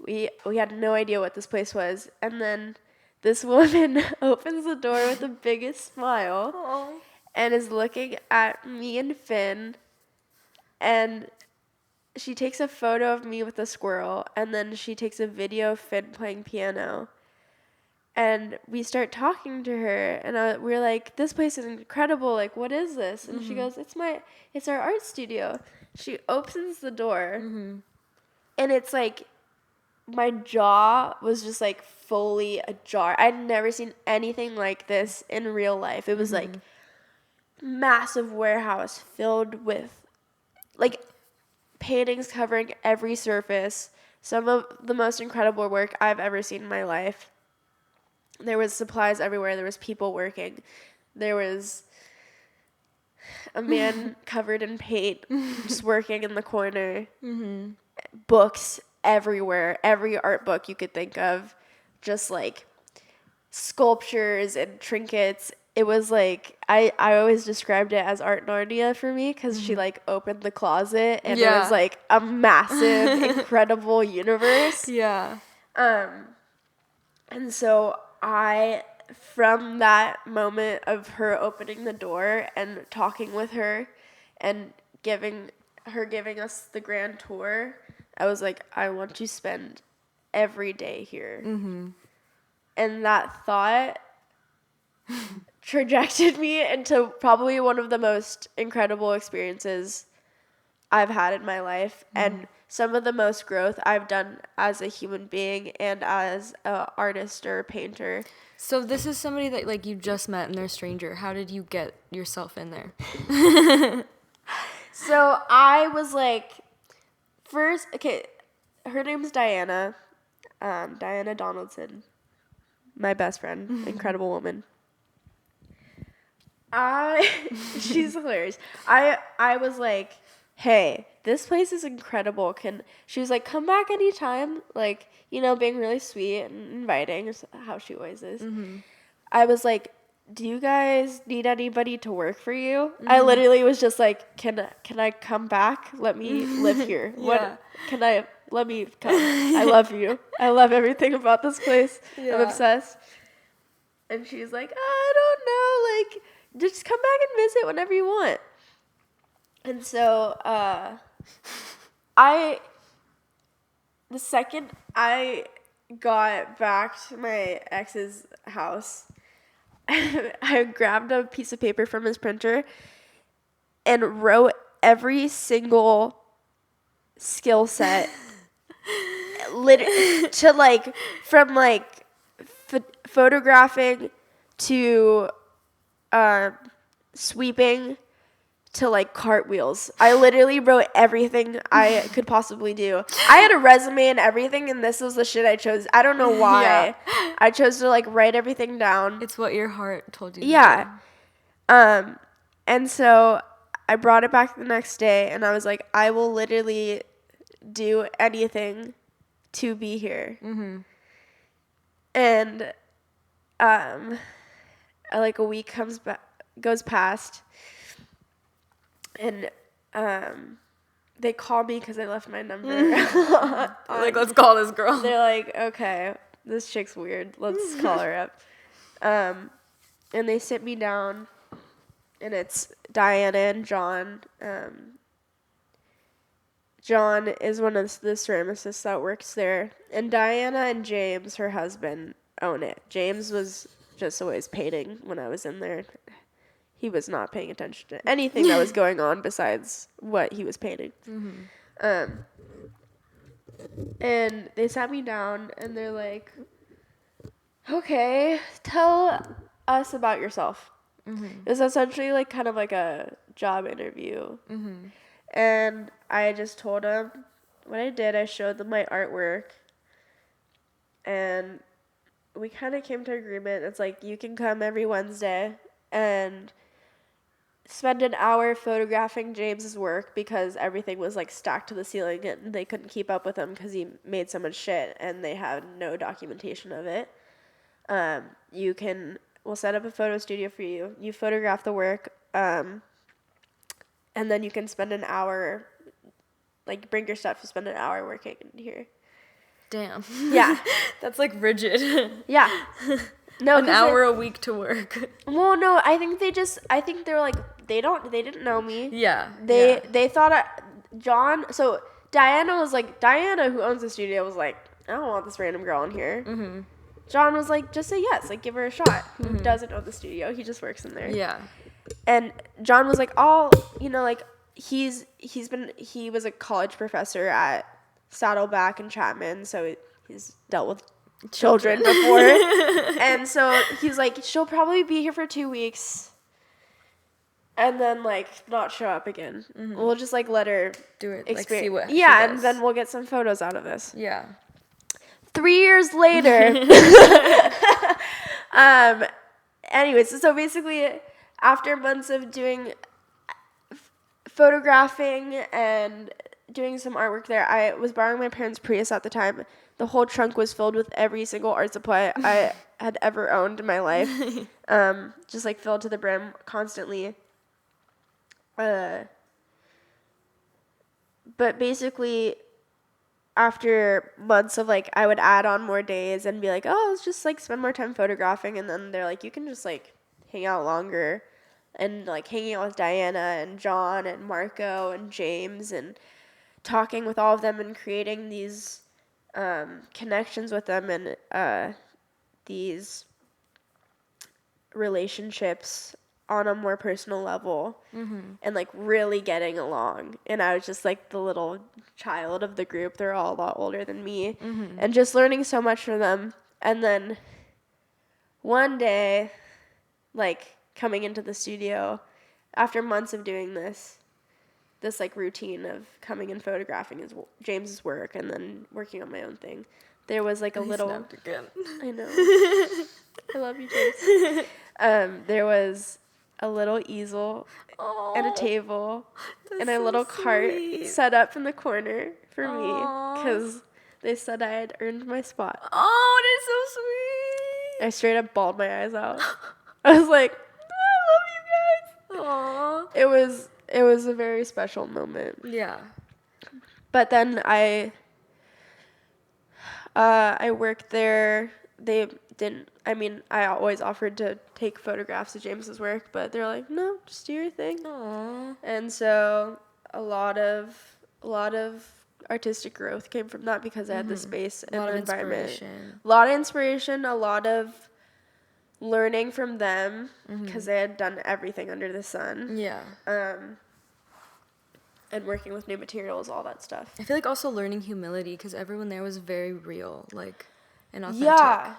Speaker 1: We had no idea what this place was. And then this woman opens the door with the biggest smile. Aww. And is looking at me and Finn. And she takes a photo of me with a squirrel. And then she takes a video of Finn playing piano. And we start talking to her, and we're like, this place is incredible. Like, what is this? And she goes, it's our art studio. She opens the door, and it's like, my jaw was just like fully ajar. I'd never seen anything like this in real life. It was like massive warehouse filled with like paintings covering every surface. Some of the most incredible work I've ever seen in my life. There was supplies everywhere. There was people working. There was a man covered in paint just working in the corner. Books everywhere. Every art book you could think of. Just like sculptures and trinkets. It was like, I always described it as Art Narnia for me, because she like opened the closet and it was like a massive, incredible universe.
Speaker 2: Yeah.
Speaker 1: And so from that moment of her opening the door and talking with her and giving us the grand tour, I was like, I want to spend every day here. And that thought trajected me into probably one of the most incredible experiences I've had in my life, and some of the most growth I've done as a human being and as an artist or a painter.
Speaker 2: So this is somebody that like you just met and they're a stranger. How did you get yourself in there?
Speaker 1: So I was like, first, okay, her name's Diana, Diana Donaldson, my best friend, incredible woman. She's hilarious. I was like, hey, this place is incredible. She was like, come back anytime. Like, you know, being really sweet and inviting, is how she always is. I was like, do you guys need anybody to work for you? I literally was just like, can I come back? Let me live here. Let me come. I love you. I love everything about this place. I'm obsessed. And she's like, I don't know, like, just come back and visit whenever you want. And so, the second I got back to my ex's house, I grabbed a piece of paper from his printer and wrote every single skill set to like, from like photographing to sweeping to like cartwheels. I literally wrote everything I could possibly do. I had a resume and everything, and this was the shit I chose. I don't know why. Yeah. I chose to like write everything down.
Speaker 2: It's what your heart told you to
Speaker 1: do. And so I brought it back the next day, and I was like, I will literally do anything to be here. And like a week goes past, and they call me because I left my number.
Speaker 2: Like, let's call this girl.
Speaker 1: They're like, okay, this chick's weird. Let's call her up. And they sit me down, and it's Diana and John. John is one of the ceramicists that works there. And Diana and James, her husband, own it. James was just always painting when I was in there. He was not paying attention to anything that was going on besides what he was painting. And they sat me down, and they're like, okay, tell us about yourself. It was essentially like kind of like a job interview. And I just told him what I did, I showed them my artwork, and we kind of came to agreement. It's like, you can come every Wednesday and spend an hour photographing James's work, because everything was like stacked to the ceiling and they couldn't keep up with him because he made so much shit and they had no documentation of it. We'll set up a photo studio for you. You photograph the work, and then you can spend an hour, like, bring your stuff, spend an hour working in here.
Speaker 2: Damn.
Speaker 1: Yeah.
Speaker 2: That's like rigid.
Speaker 1: Yeah. No,
Speaker 2: an hour a week to work.
Speaker 1: Well, no, I think they were like, they didn't know me.
Speaker 2: Yeah.
Speaker 1: They thought so Diana, who owns the studio, was like, I don't want this random girl in here. Mm-hmm. John was like, just say yes, like, give her a shot. Who doesn't own the studio? He just works in there.
Speaker 2: Yeah.
Speaker 1: And John was like, he was a college professor at Saddleback and Chapman, so he's dealt with children before. And so he's like, she'll probably be here for 2 weeks and then, like, not show up again. Mm-hmm. We'll just, like, let her
Speaker 2: do it, like, see what
Speaker 1: she does. And then we'll get some photos out of this.
Speaker 2: Yeah.
Speaker 1: 3 years later. Anyways, so basically, after months of doing photographing and doing some artwork there, I was borrowing my parents' Prius at the time. The whole trunk was filled with every single art supply I had ever owned in my life. Just, like, filled to the brim constantly. But basically, after months of, like, I would add on more days and be like, oh, let's just, like, spend more time photographing. And then they're like, you can just, like, hang out longer. And, like, hanging out with Diana and John and Marco and James and talking with all of them and creating these connections with them and these relationships on a more personal level, and, like, really getting along. And I was just, like, the little child of the group. They're all a lot older than me, and just learning so much from them. And then one day, like, coming into the studio after months of doing this, like, routine of coming and photographing James's work and then working on my own thing, there was, like, a little...
Speaker 2: snapped again.
Speaker 1: I know. I love you, James. There was a little easel and a table and a little cart set up in the corner for me, because they said I had earned my spot.
Speaker 2: Oh, that's so sweet.
Speaker 1: I straight up bawled my eyes out. I was like, I love you guys.
Speaker 2: Aww.
Speaker 1: It was a very special moment.
Speaker 2: Yeah.
Speaker 1: But then I worked there. They didn't. I mean, I always offered to take photographs of James's work, but they're like, no, just do your thing.
Speaker 2: Aww.
Speaker 1: And so a lot of artistic growth came from that, because I had the space and the environment. A lot of inspiration, a lot of learning from them, because they had done everything under the sun.
Speaker 2: Yeah.
Speaker 1: And working with new materials, all that stuff.
Speaker 2: I feel like also learning humility, because everyone there was very real, like, and authentic.
Speaker 1: Yeah,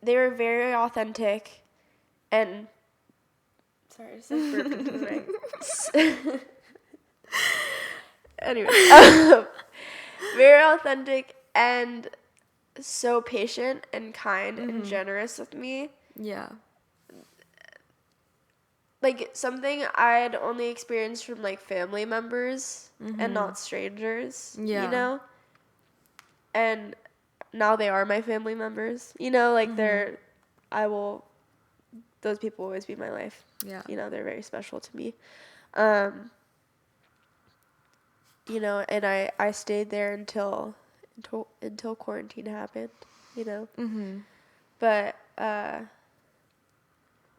Speaker 1: they were very authentic, and sorry, I just, like, burped into the mic. Anyway, very authentic and so patient and kind and generous with me.
Speaker 2: Yeah.
Speaker 1: Like, something I'd only experienced from, like, family members and not strangers, you know? And now they are my family members, you know? Like, those people will always be in my life.
Speaker 2: Yeah.
Speaker 1: You know, they're very special to me. You know, and I stayed there until quarantine happened, you know? But,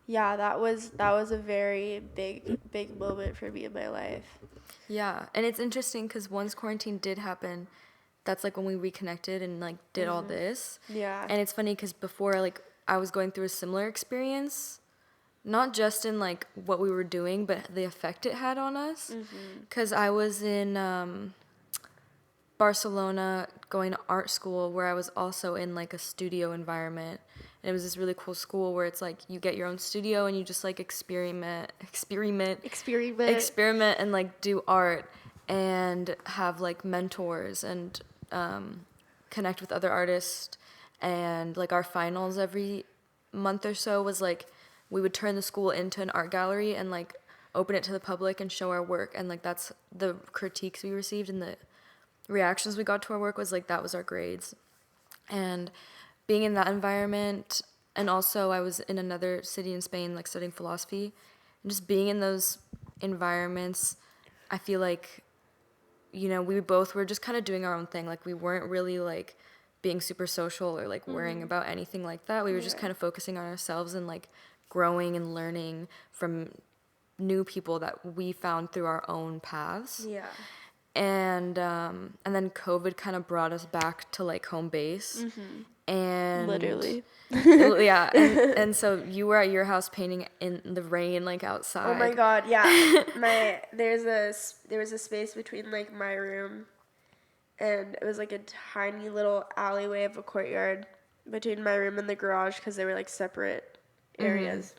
Speaker 1: yeah, that was a very big moment for me in my life.
Speaker 2: Yeah, and it's interesting because once quarantine did happen, that's, like, when we reconnected and, like, did all this.
Speaker 1: Yeah.
Speaker 2: And it's funny because before, like, I was going through a similar experience, not just in, like, what we were doing, but the effect it had on us. Because I was in Barcelona going to art school, where I was also in, like, a studio environment. And it was this really cool school where it's like you get your own studio and you just, like, experiment and, like, do art. and have like mentors and connect with other artists. And like our finals every month or so was like we would turn the school into an art gallery and like open it to the public and show our work. And like that's the critiques we received and the reactions we got to our work was like that was our grades. And being in that environment, and also I was in another city in Spain like studying philosophy, and just being in those environments, I feel like, you know, we both were just kind of doing our own thing. Like we weren't really like being super social or like worrying about anything like that. We were just kind of focusing on ourselves and like growing and learning from new people that we found through our own paths.
Speaker 1: Yeah.
Speaker 2: And then COVID kind of brought us back to like home base. And
Speaker 1: Literally.
Speaker 2: yeah, and so you were at your house painting in the rain, like outside.
Speaker 1: Oh my god, yeah. There was a space between like my room, and it was like a tiny little alleyway of a courtyard between my room and the garage because they were like separate areas.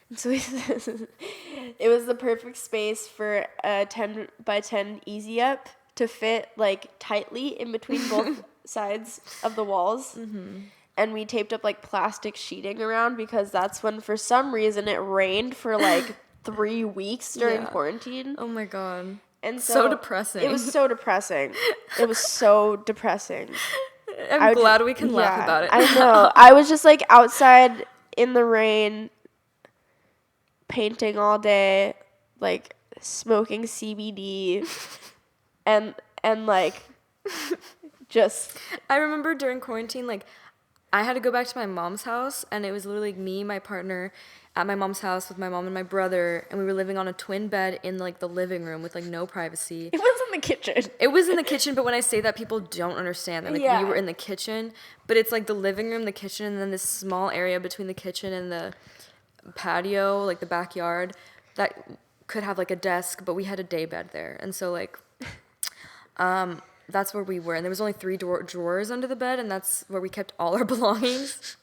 Speaker 1: And so it was the perfect space for a 10 by 10 easy up to fit like tightly in between both sides of the walls. And we taped up like plastic sheeting around because that's when for some reason it rained for like 3 weeks during quarantine.
Speaker 2: Oh my god.
Speaker 1: And
Speaker 2: so depressing.
Speaker 1: It was so depressing. It was so depressing.
Speaker 2: I'm glad we can laugh about it.
Speaker 1: I know. I was just like outside in the rain painting all day, like smoking CBD and like just
Speaker 2: I remember during quarantine, like I had to go back to my mom's house, and it was literally me, my partner, at my mom's house with my mom and my brother, and we were living on a twin bed in like the living room with like no privacy.
Speaker 1: It was in the kitchen.
Speaker 2: It was in the kitchen, but when I say that, people don't understand that. Like we were in the kitchen, but it's like the living room, the kitchen, and then this small area between the kitchen and the patio, like the backyard, that could have like a desk, but we had a day bed there, and so like that's where we were. And there was only 3 drawers under the bed, and that's where we kept all our belongings.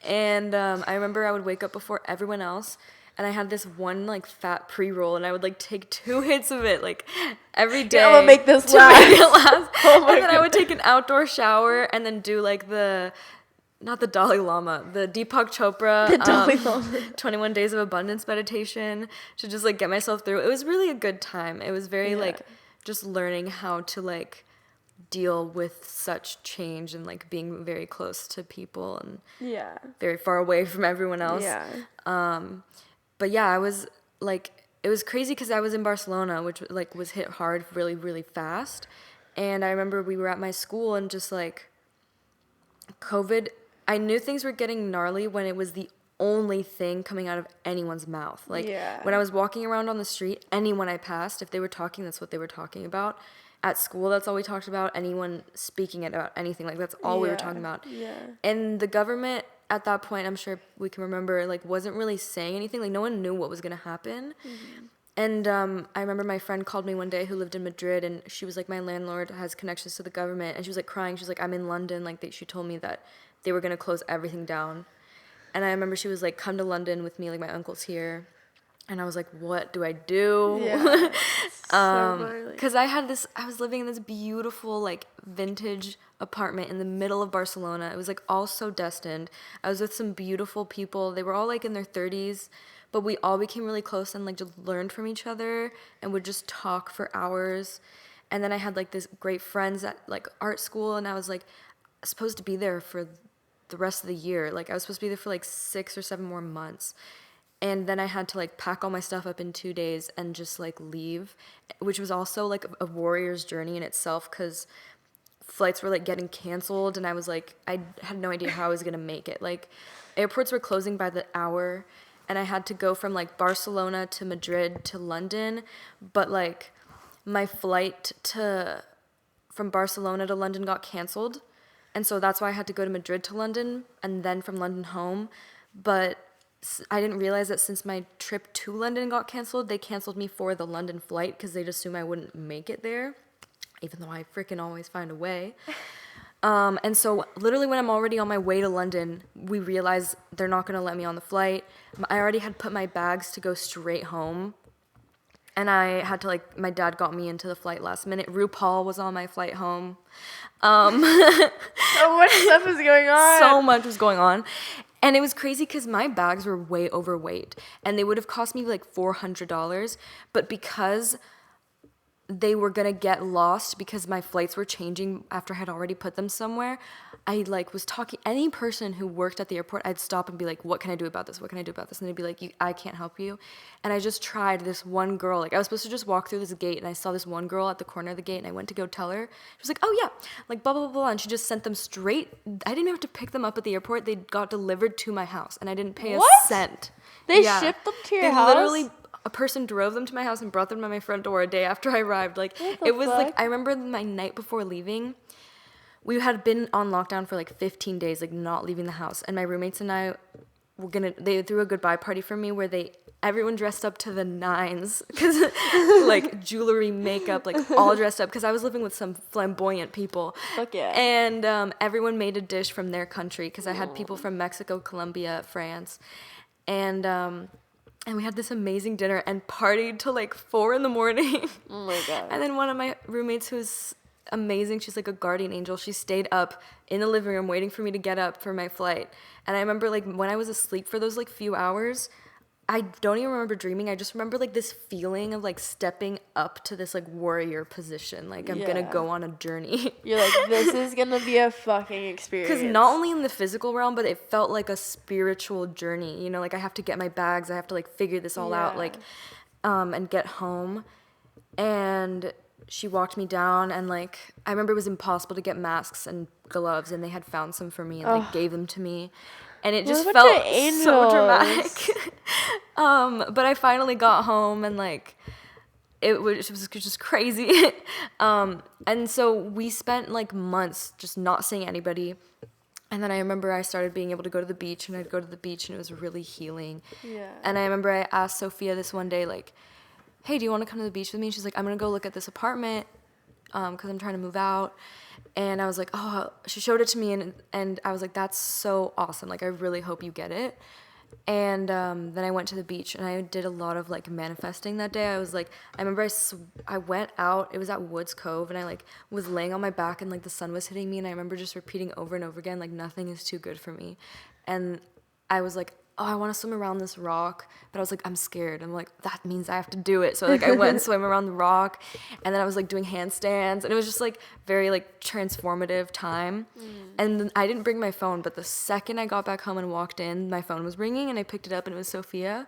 Speaker 2: And I remember I would wake up before everyone else, and I had this one like fat pre-roll, and I would like take 2 hits of it like every day.
Speaker 1: I'm gonna make this
Speaker 2: last.
Speaker 1: Oh my
Speaker 2: and then
Speaker 1: God.
Speaker 2: I would take an outdoor shower and then do like not the Dalai Lama, the Deepak Chopra,
Speaker 1: The Dalai Lama.
Speaker 2: 21 Days of Abundance meditation to just like get myself through. It was really a good time. It was very like just learning how to like deal with such change and like being very close to people and very far away from everyone else. But yeah, I was like, it was crazy because I was in Barcelona, which like was hit hard really, really fast. And I remember we were at my school and just like COVID, I knew things were getting gnarly when it was the only thing coming out of anyone's mouth. Like when I was walking around on the street, anyone I passed, if they were talking, that's what they were talking about. At school, that's all we talked about. Anyone speaking about anything, like that's all we were talking about. And the government at that point, I'm sure we can remember, like wasn't really saying anything. Like no one knew what was gonna happen. And I remember my friend called me one day who lived in Madrid, and she was like, my landlord has connections to the government, and she was like crying. She was like, I'm in London. Like she told me that they were gonna close everything down. And I remember she was like, come to London with me. Like my uncle's here. And I was like, what do I do? Because I was living in this beautiful, like, vintage apartment in the middle of Barcelona. It was, like, all so destined. I was with some beautiful people. They were all, like, in their 30s. But we all became really close and, like, just learned from each other and would just talk for hours. And then I had, like, this great friends at, like, art school. And I was, like, supposed to be there for the rest of the year. Like, I was supposed to be there for, like, 6 or 7 more months. And then I had to, like, pack all my stuff up in 2 days and just, like, leave, which was also, like, a warrior's journey in itself because flights were, like, getting canceled. And I was, like, I had no idea how I was going to make it. Like, airports were closing by the hour. And I had to go from, like, Barcelona to Madrid to London. But, like, my flight from Barcelona to London got canceled. And so that's why I had to go to Madrid to London and then from London home. But I didn't realize that since my trip to London got canceled, they canceled me for the London flight because they'd assume I wouldn't make it there, even though I freaking always find a way. And so literally when I'm already on my way to London, we realized they're not going to let me on the flight. I already had put my bags to go straight home. And I had to, like, my dad got me into the flight last minute. RuPaul was on my flight home.
Speaker 1: So much stuff was going on.
Speaker 2: So much was going on. And it was crazy because my bags were way overweight. And they would have cost me, like, $400. But because they were going to get lost because my flights were changing after I had already put them somewhere, I, like, was talking, any person who worked at the airport, I'd stop and be like, what can I do about this? What can I do about this? And they'd be like, I can't help you. And I just tried this one girl. Like, I was supposed to just walk through this gate, and I saw this one girl at the corner of the gate, and I went to go tell her. She was like, oh, yeah, like, blah, blah, blah, blah. And she just sent them straight. I didn't even have to pick them up at the airport. They got delivered to my house, and I didn't pay a cent.
Speaker 1: They shipped them to your house?
Speaker 2: Literally, a person drove them to my house and brought them to my front door a day after I arrived. Like, it was like, I remember my night before leaving, we had been on lockdown for like 15 days, like not leaving the house. And my roommates and I they threw a goodbye party for me where everyone dressed up to the nines, cause like jewelry, makeup, like all dressed up, because I was living with some flamboyant people.
Speaker 1: Fuck yeah.
Speaker 2: And everyone made a dish from their country, because I had people from Mexico, Colombia, France. And we had this amazing dinner and partied till like 4 a.m.
Speaker 1: Oh my God.
Speaker 2: And then one of my roommates, who's amazing, she's like a guardian angel, she stayed up in the living room waiting for me to get up for my flight. And I remember, like, when I was asleep for those like few hours, I don't even remember dreaming. I just remember like this feeling of like stepping up to this like warrior position, like I'm gonna go on a journey.
Speaker 1: You're like, this is gonna be a fucking experience.
Speaker 2: Because not only in the physical realm, but it felt like a spiritual journey, you know, like I have to get my bags, I have to like figure this all out, like and get home. And she walked me down, and like I remember it was impossible to get masks and gloves, and they had found some for me and like gave them to me, and it just felt so dramatic. But I finally got home, and like it was just crazy. And so we spent like months just not seeing anybody. And then I remember I started being able to go to the beach, and I'd go to the beach, and it was really healing. Yeah. And I remember I asked Sofia this one day, like, hey, do you want to come to the beach with me? And she's like, I'm going to go look at this apartment because I'm trying to move out. And I was like, oh, she showed it to me, and I was like, that's so awesome. Like, I really hope you get it. And then I went to the beach, and I did a lot of, like, manifesting that day. I was like, I remember I went out. It was at Woods Cove, and I, like, was laying on my back, and, like, the sun was hitting me. And I remember just repeating over and over again, like, nothing is too good for me. And I was like, oh, I want to swim around this rock, but I was like, I'm scared. I'm like, that means I have to do it. So like I went and swam around the rock, and then I was like doing handstands, and it was just like very like transformative time. And then I didn't bring my phone, but the second I got back home and walked in, my phone was ringing, and I picked it up, and it was Sofia.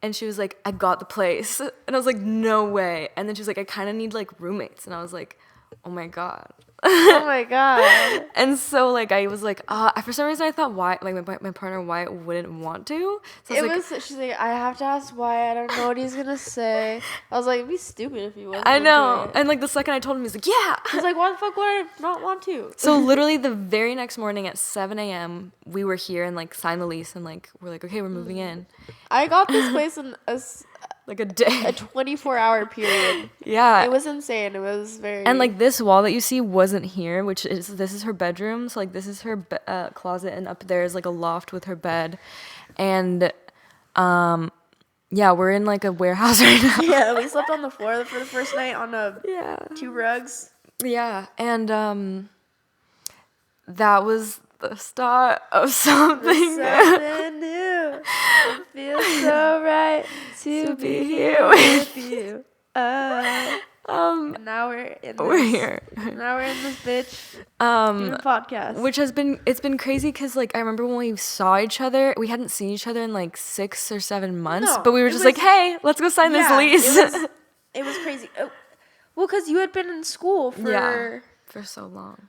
Speaker 2: And she was like, I got the place. And I was like, no way. And then she was like, I kind of need like roommates. And I was like, oh my God.
Speaker 1: Oh my God.
Speaker 2: And so like I was like, for some reason I thought Wyatt, like my partner Wyatt wouldn't want to. So
Speaker 1: she's like, I have to ask Wyatt. I don't know what he's gonna say. I was like, it'd be stupid if he wasn't.
Speaker 2: I know. And like the second I told him, he's like, yeah.
Speaker 1: He's like, why the fuck would I not want to?
Speaker 2: So literally the very next morning at 7 a.m. we were here and like signed the lease, and like we're like, okay, we're moving in.
Speaker 1: I got this place in
Speaker 2: like a day,
Speaker 1: a 24-hour period.
Speaker 2: Yeah,
Speaker 1: it was insane. It was very,
Speaker 2: and like this wall that you see wasn't here, this is her bedroom. So like this is her closet, and up there is like a loft with her bed, and yeah, we're in like a warehouse right now.
Speaker 1: Yeah, we slept on the floor for the first night on 2 rugs.
Speaker 2: Yeah, and that was the start of something
Speaker 1: new. It feels so right to be here with you. Now we're in this bitch doing a podcast,
Speaker 2: which it's been crazy because like I remember when we saw each other, we hadn't seen each other in like 6 or 7 months, but we were just like, hey, let's go sign this lease.
Speaker 1: It was crazy. Well, because you had been in school for
Speaker 2: so long.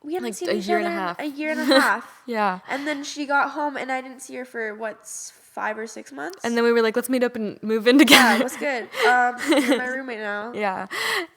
Speaker 1: We hadn't
Speaker 2: like
Speaker 1: seen
Speaker 2: a
Speaker 1: each
Speaker 2: year
Speaker 1: other
Speaker 2: and a half.
Speaker 1: A year and a half.
Speaker 2: Yeah.
Speaker 1: And then she got home, and I didn't see her for 5 or 6 months.
Speaker 2: And then we were like, let's meet up and move in together.
Speaker 1: Yeah, it was good. You're my roommate now.
Speaker 2: Yeah,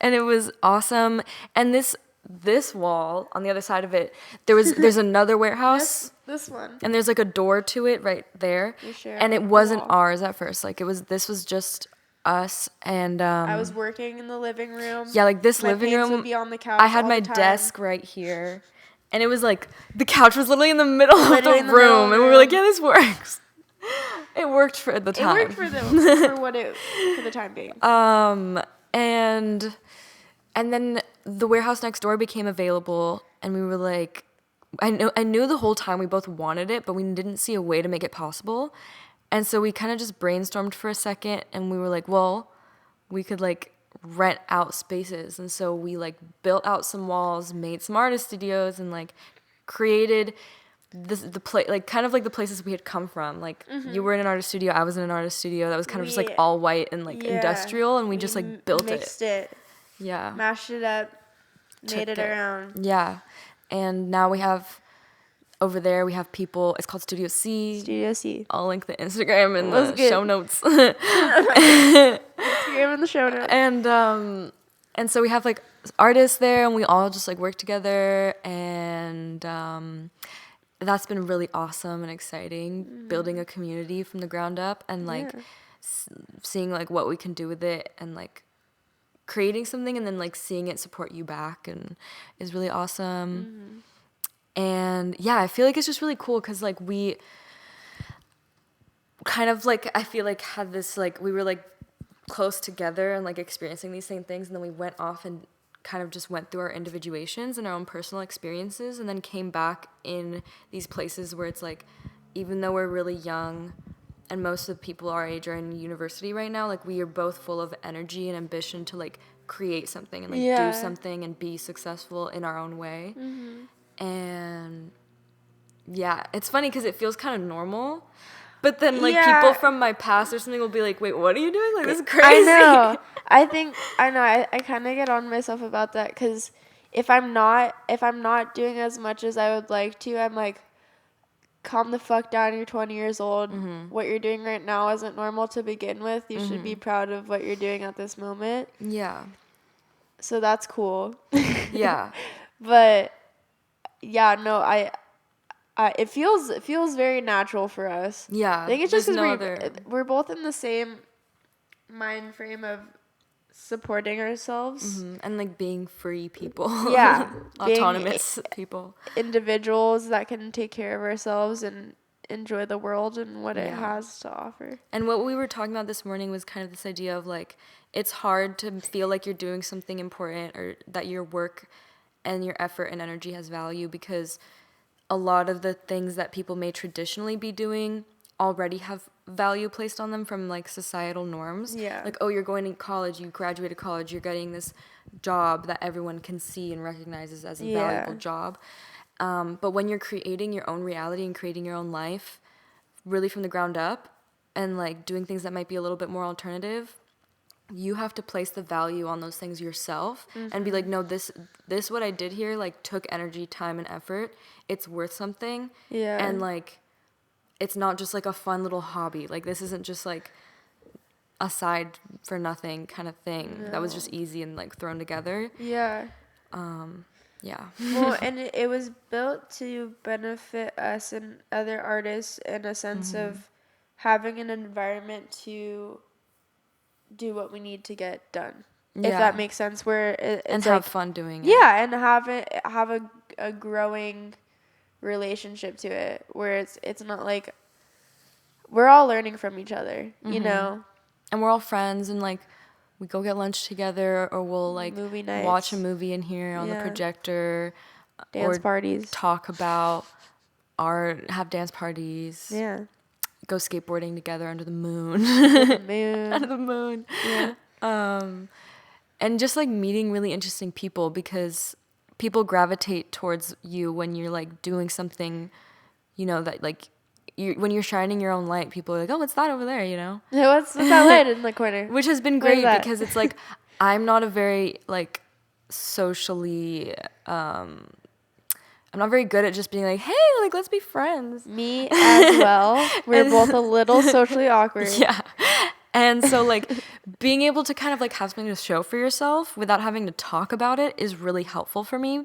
Speaker 2: and it was awesome. And this wall on the other side of it, there's another warehouse.
Speaker 1: This one.
Speaker 2: And there's like a door to it right there. And it wasn't ours at first. Like this was just us, and
Speaker 1: I was working in the living room.
Speaker 2: Yeah, like this
Speaker 1: my
Speaker 2: living room
Speaker 1: would be on the couch.
Speaker 2: I had my desk right here, and it was like the couch was literally in the middle of the room, and we were like, yeah, this works. It worked for the time.
Speaker 1: It worked for the time being.
Speaker 2: And then the warehouse next door became available, and we were like, I knew the whole time we both wanted it, but we didn't see a way to make it possible. And so we kind of just brainstormed for a second, and we were like, well, we could like rent out spaces. And so we like built out some walls, made some artist studios, and like created kind of like the places we had come from. Like you were in an artist studio, I was in an artist studio that was kind of just like all white and like industrial, and we just like built
Speaker 1: mixed it.
Speaker 2: Yeah.
Speaker 1: Mashed it up, made it around.
Speaker 2: Yeah. And now we have over there, we have people, it's called Studio C.
Speaker 1: Studio C.
Speaker 2: I'll link the Instagram in the show notes.
Speaker 1: Instagram in the show notes.
Speaker 2: And so we have like artists there, and we all just like work together, and that's been really awesome and exciting, building a community from the ground up, and like seeing like what we can do with it, and like creating something and then like seeing it support you back, and is really awesome. And yeah, I feel like it's just really cool because like we kind of like, I feel like had this like, we were like close together and like experiencing these same things, and then we went off and kind of just went through our individuations and our own personal experiences, and then came back in these places where it's like, even though we're really young and most of the people our age are in university right now, like we are both full of energy and ambition to like create something and like do something and be successful in our own way. And yeah, it's funny because it feels kind of normal, but then like people from my past or something will be like, wait, what are you doing? Like, this is crazy.
Speaker 1: I know. I kind of get on myself about that, because if I'm not doing as much as I would like to, I'm like, calm the fuck down, you're 20 years old. What you're doing right now isn't normal to begin with. You should be proud of what you're doing at this moment.
Speaker 2: Yeah.
Speaker 1: So that's cool.
Speaker 2: Yeah.
Speaker 1: But yeah, no, it feels very natural for us.
Speaker 2: Yeah.
Speaker 1: I think it's just because we're both in the same mind frame of supporting ourselves.
Speaker 2: And like being free people.
Speaker 1: Yeah.
Speaker 2: Autonomous people.
Speaker 1: Individuals that can take care of ourselves and enjoy the world and what it has to offer.
Speaker 2: And what we were talking about this morning was kind of this idea of like, it's hard to feel like you're doing something important, or that your work and your effort and energy has value, because a lot of the things that people may traditionally be doing already have value placed on them from like societal norms.
Speaker 1: Yeah.
Speaker 2: Like, oh, you're going to college, you graduated college, you're getting this job that everyone can see and recognizes as a valuable job. But when you're creating your own reality and creating your own life really from the ground up, and like doing things that might be a little bit more alternative, you have to place the value on those things yourself and be like, no, this what I did here like took energy, time, and effort. It's worth something. Yeah. And like, it's not just like a fun little hobby. Like, this isn't just like a side for nothing kind of thing that was just easy and like thrown together.
Speaker 1: Yeah.
Speaker 2: Yeah.
Speaker 1: Well, and it was built to benefit us and other artists in a sense of having an environment to do what we need to get done. If that makes sense, where it's
Speaker 2: and
Speaker 1: like,
Speaker 2: have fun doing it.
Speaker 1: Yeah, and have a growing relationship to it, where it's not like we're all learning from each other, you know.
Speaker 2: And we're all friends, and like we go get lunch together, or we'll like watch a movie in here on the projector,
Speaker 1: dance parties,
Speaker 2: talk about art, have dance parties.
Speaker 1: Yeah.
Speaker 2: Go skateboarding together under the moon. Under the moon. Yeah. And just like meeting really interesting people, because people gravitate towards you when you're like doing something, you know, that like when you're shining your own light, people are like, oh, what's that over there, you know?
Speaker 1: Yeah, what's that light in the corner?
Speaker 2: Which has been great, because it's like, I'm not a very like socially I'm not very good at just being like, hey, like, let's be friends.
Speaker 1: Me as well. We're both a little socially awkward.
Speaker 2: Yeah. And so, like, being able to kind of, like, have something to show for yourself without having to talk about it is really helpful for me.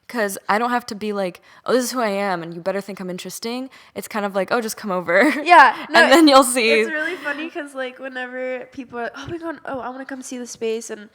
Speaker 2: Because I don't have to be like, oh, this is who I am, and you better think I'm interesting. It's kind of like, oh, just come over.
Speaker 1: Yeah. No,
Speaker 2: and then you'll see.
Speaker 1: It's really funny because, like, whenever people are like, oh, my God, I want to come see the space, and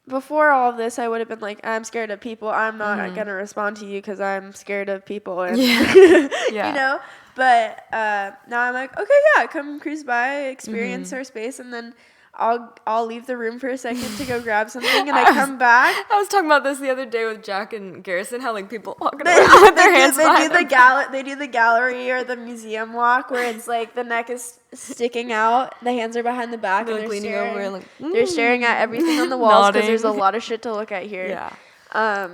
Speaker 1: before all of this, I would have been like, I'm scared of people. I'm not going to respond to you because I'm scared of people. And you know? But now I'm like, okay, yeah, come cruise by, experience our space, and then I'll leave the room for a second to go grab something, and I come back.
Speaker 2: I was talking about this the other day with Jack and Garrison, how like people walking around with their hands behind them.
Speaker 1: They do the gallery or the museum walk where it's like the neck is sticking out, the hands are behind the back, and they're
Speaker 2: leaning over and like
Speaker 1: they're staring at everything on the walls because there's a lot of shit to look at here.
Speaker 2: Yeah.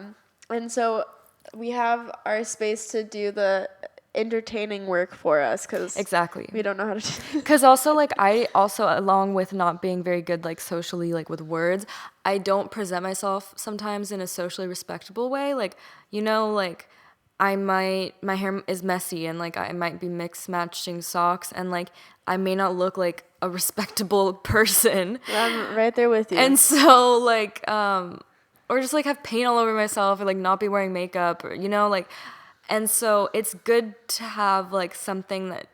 Speaker 1: And so we have our space to do the entertaining work for us because
Speaker 2: exactly
Speaker 1: we don't know how to do it.
Speaker 2: Because also like I also, along with not being very good like socially like with words, I don't present myself sometimes in a socially respectable way. Like, you know, like my hair is messy and like I might be mixed matching socks and like I may not look like a respectable person.
Speaker 1: I'm right there with you.
Speaker 2: And so like or just like have paint all over myself or like not be wearing makeup or, you know, like. And so it's good to have like something that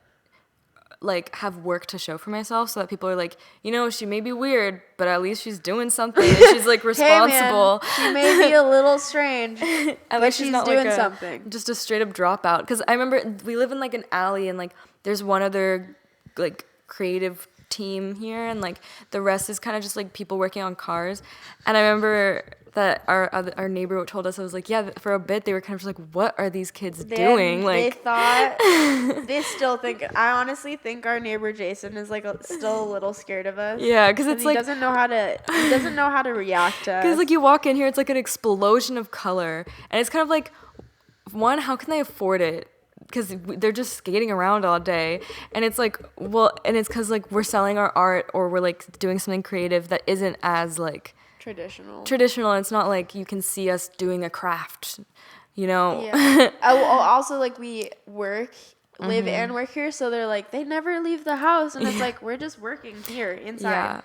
Speaker 2: like have work to show for myself so that people are like, you know, she may be weird, but at least she's doing something and she's like responsible.
Speaker 1: Hey man, she may be a little strange, but she's not doing
Speaker 2: like
Speaker 1: something.
Speaker 2: Just a straight up dropout. Because I remember we live in like an alley and like there's one other like creative team here and like the rest is kind of just like people working on cars. And I remember that our neighbor told us, I was like, yeah, for a bit they were kind of just like, what are these kids doing? Like
Speaker 1: they still think, I honestly think our neighbor Jason is like still a little scared of us.
Speaker 2: Yeah, because it's like
Speaker 1: he doesn't know how to react to us.
Speaker 2: Because like you walk in here, it's like an explosion of color, and it's kind of like, one, how can they afford it? Because they're just skating around all day, and it's like, well, and it's because like we're selling our art or we're like doing something creative that isn't as like traditional, and it's not like you can see us doing a craft, you know.
Speaker 1: Yeah. Also like we live and work here, so they're like they never leave the house, and it's like we're just working here inside.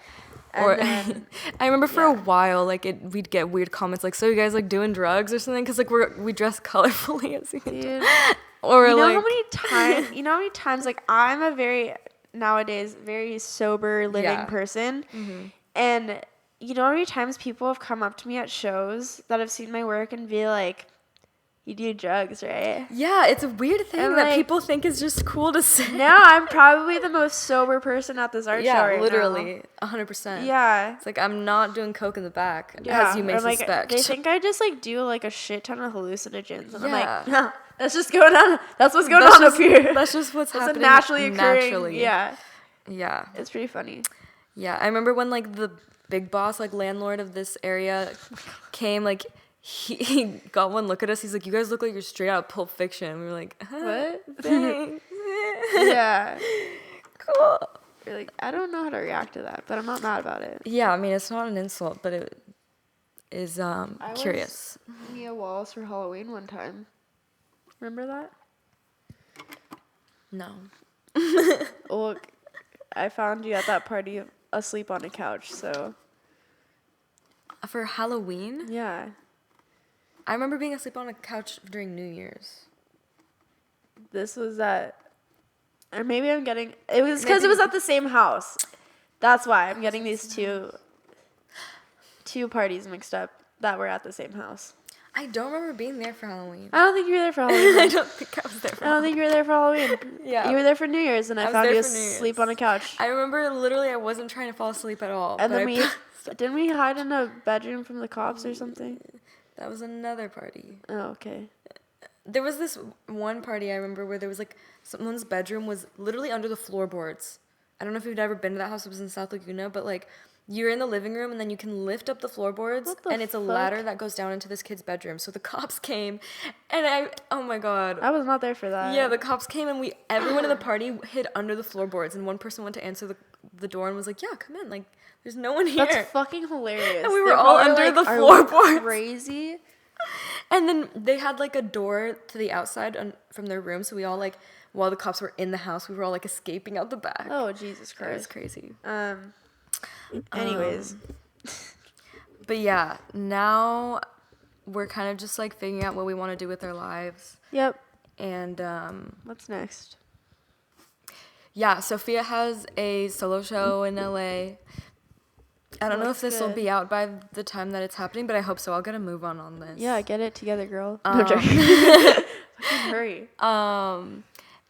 Speaker 1: Yeah.
Speaker 2: Or then, I remember for a while, like we'd get weird comments like, "So you guys like doing drugs or something?" Because like we dress colorfully as you can. Or
Speaker 1: you know
Speaker 2: like,
Speaker 1: how many times like I'm a nowadays very sober living person, and you know how many times people have come up to me at shows that have seen my work and be like, you do drugs, right?
Speaker 2: Yeah, it's a weird thing that like, people think is just cool to say.
Speaker 1: Now I'm probably the most sober person at this art show right
Speaker 2: literally,
Speaker 1: now.
Speaker 2: 100%.
Speaker 1: Yeah.
Speaker 2: It's like I'm not doing coke in the back, as you may suspect.
Speaker 1: They think I just like do like a shit ton of hallucinogens. And I'm like, no, that's just going on. That's what's going on up here.
Speaker 2: That's just what's happening.
Speaker 1: It's naturally occurring. Yeah.
Speaker 2: Yeah.
Speaker 1: It's pretty funny.
Speaker 2: Yeah, I remember when like the big boss, like landlord of this area came, like he got one look at us. He's like, you guys look like you're straight out of Pulp Fiction. We were like,
Speaker 1: what?
Speaker 2: Thanks.
Speaker 1: Yeah.
Speaker 2: Cool.
Speaker 1: You're like, I don't know how to react to that, but I'm not mad about it.
Speaker 2: Yeah, I mean, it's not an insult, but it is curious.
Speaker 1: I was Mia Wallace for Halloween one time. Remember that?
Speaker 2: No.
Speaker 1: Well, I found you at that party asleep on a couch, so.
Speaker 2: For Halloween?
Speaker 1: Yeah.
Speaker 2: I remember being asleep on a couch during New Year's.
Speaker 1: This was at, or maybe I'm getting, it was because it was at the same house. That's why I'm getting these two parties mixed up that were at the same house.
Speaker 2: I don't remember being there for Halloween.
Speaker 1: I don't think you were there for Halloween.
Speaker 2: I don't think I was there for Halloween.
Speaker 1: I don't think you were there for Halloween. Yeah. You were there for New Year's, and I found you asleep on a couch.
Speaker 2: I remember literally I wasn't trying to fall asleep at all.
Speaker 1: And then didn't we hide in a bedroom from the cops or something?
Speaker 2: That was another party.
Speaker 1: Oh, okay.
Speaker 2: There was this one party I remember where there was like someone's bedroom was literally under the floorboards. I don't know if you've ever been to that house. It was in South Laguna, but like you're in the living room and then you can lift up the floorboards and it's a ladder that goes down into this kid's bedroom. So the cops came and oh my God.
Speaker 1: I was not there for that.
Speaker 2: Yeah, the cops came and everyone in the party hid under the floorboards and one person went to answer the door and was like, yeah, come in. Like, there's no one here.
Speaker 1: That's fucking hilarious.
Speaker 2: And we were all under the floorboards.
Speaker 1: Crazy.
Speaker 2: And then they had like a door to the outside from their room. So we all like, while the cops were in the house, we were all like escaping out the back.
Speaker 1: Oh, Jesus Christ.
Speaker 2: That was crazy.
Speaker 1: Anyways.
Speaker 2: But yeah, now we're kind of just like figuring out what we want to do with our lives.
Speaker 1: Yep.
Speaker 2: And
Speaker 1: what's next?
Speaker 2: Yeah, Sofia has a solo show in LA. I don't know if this will be out by the time that it's happening, but I hope so. I'll get a move on this.
Speaker 1: Yeah, get it together, girl. No joke. Fucking hurry.
Speaker 2: And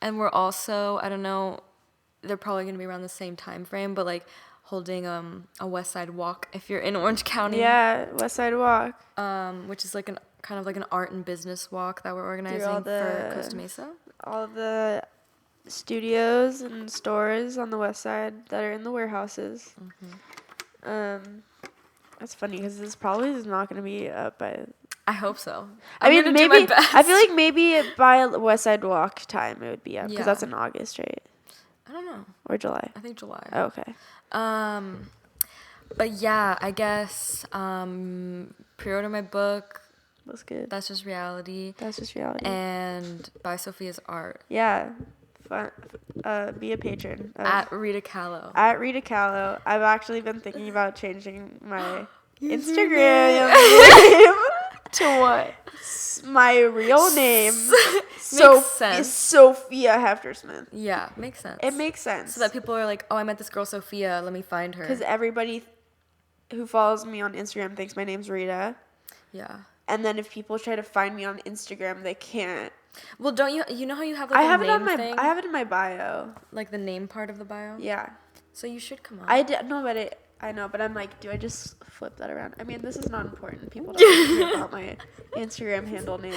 Speaker 2: And we're also, I don't know, they're probably going to be around the same time frame, but like holding a West Side Walk if you're in Orange County.
Speaker 1: Yeah, West Side Walk.
Speaker 2: Which is like kind of like an art and business walk that we're organizing for Costa Mesa.
Speaker 1: All the studios and stores on the west side that are in the warehouses. That's funny because this probably is not going to be up by...
Speaker 2: I hope so.
Speaker 1: I mean, maybe... I feel like maybe by West Side Walk time it would be up because that's in August, right?
Speaker 2: I don't know.
Speaker 1: Or July?
Speaker 2: I think July.
Speaker 1: Oh, okay.
Speaker 2: But yeah, I guess pre-order my book.
Speaker 1: That's good.
Speaker 2: That's Just Reality.
Speaker 1: That's Just Reality.
Speaker 2: And buy Sophia's art.
Speaker 1: Yeah. Fun. Be a patron.
Speaker 2: At Rita Callow.
Speaker 1: At Rita Callow. I've actually been thinking about changing my Instagram name.
Speaker 2: To what?
Speaker 1: My real name.
Speaker 2: Makes sense.
Speaker 1: Sofia Heftersmith.
Speaker 2: Yeah, makes sense.
Speaker 1: It makes sense.
Speaker 2: So that people are like, oh, I met this girl Sophia. Let me find her.
Speaker 1: Because everybody who follows me on Instagram thinks my name's Rita.
Speaker 2: Yeah.
Speaker 1: And then if people try to find me on Instagram, they can't.
Speaker 2: Well, don't you know how you have like a name thing?
Speaker 1: I have it in my bio.
Speaker 2: Like the name part of the bio?
Speaker 1: Yeah.
Speaker 2: So you should come on.
Speaker 1: I know, but I'm like, do I just flip that around? I mean, this is not important. People don't care about my Instagram handle name.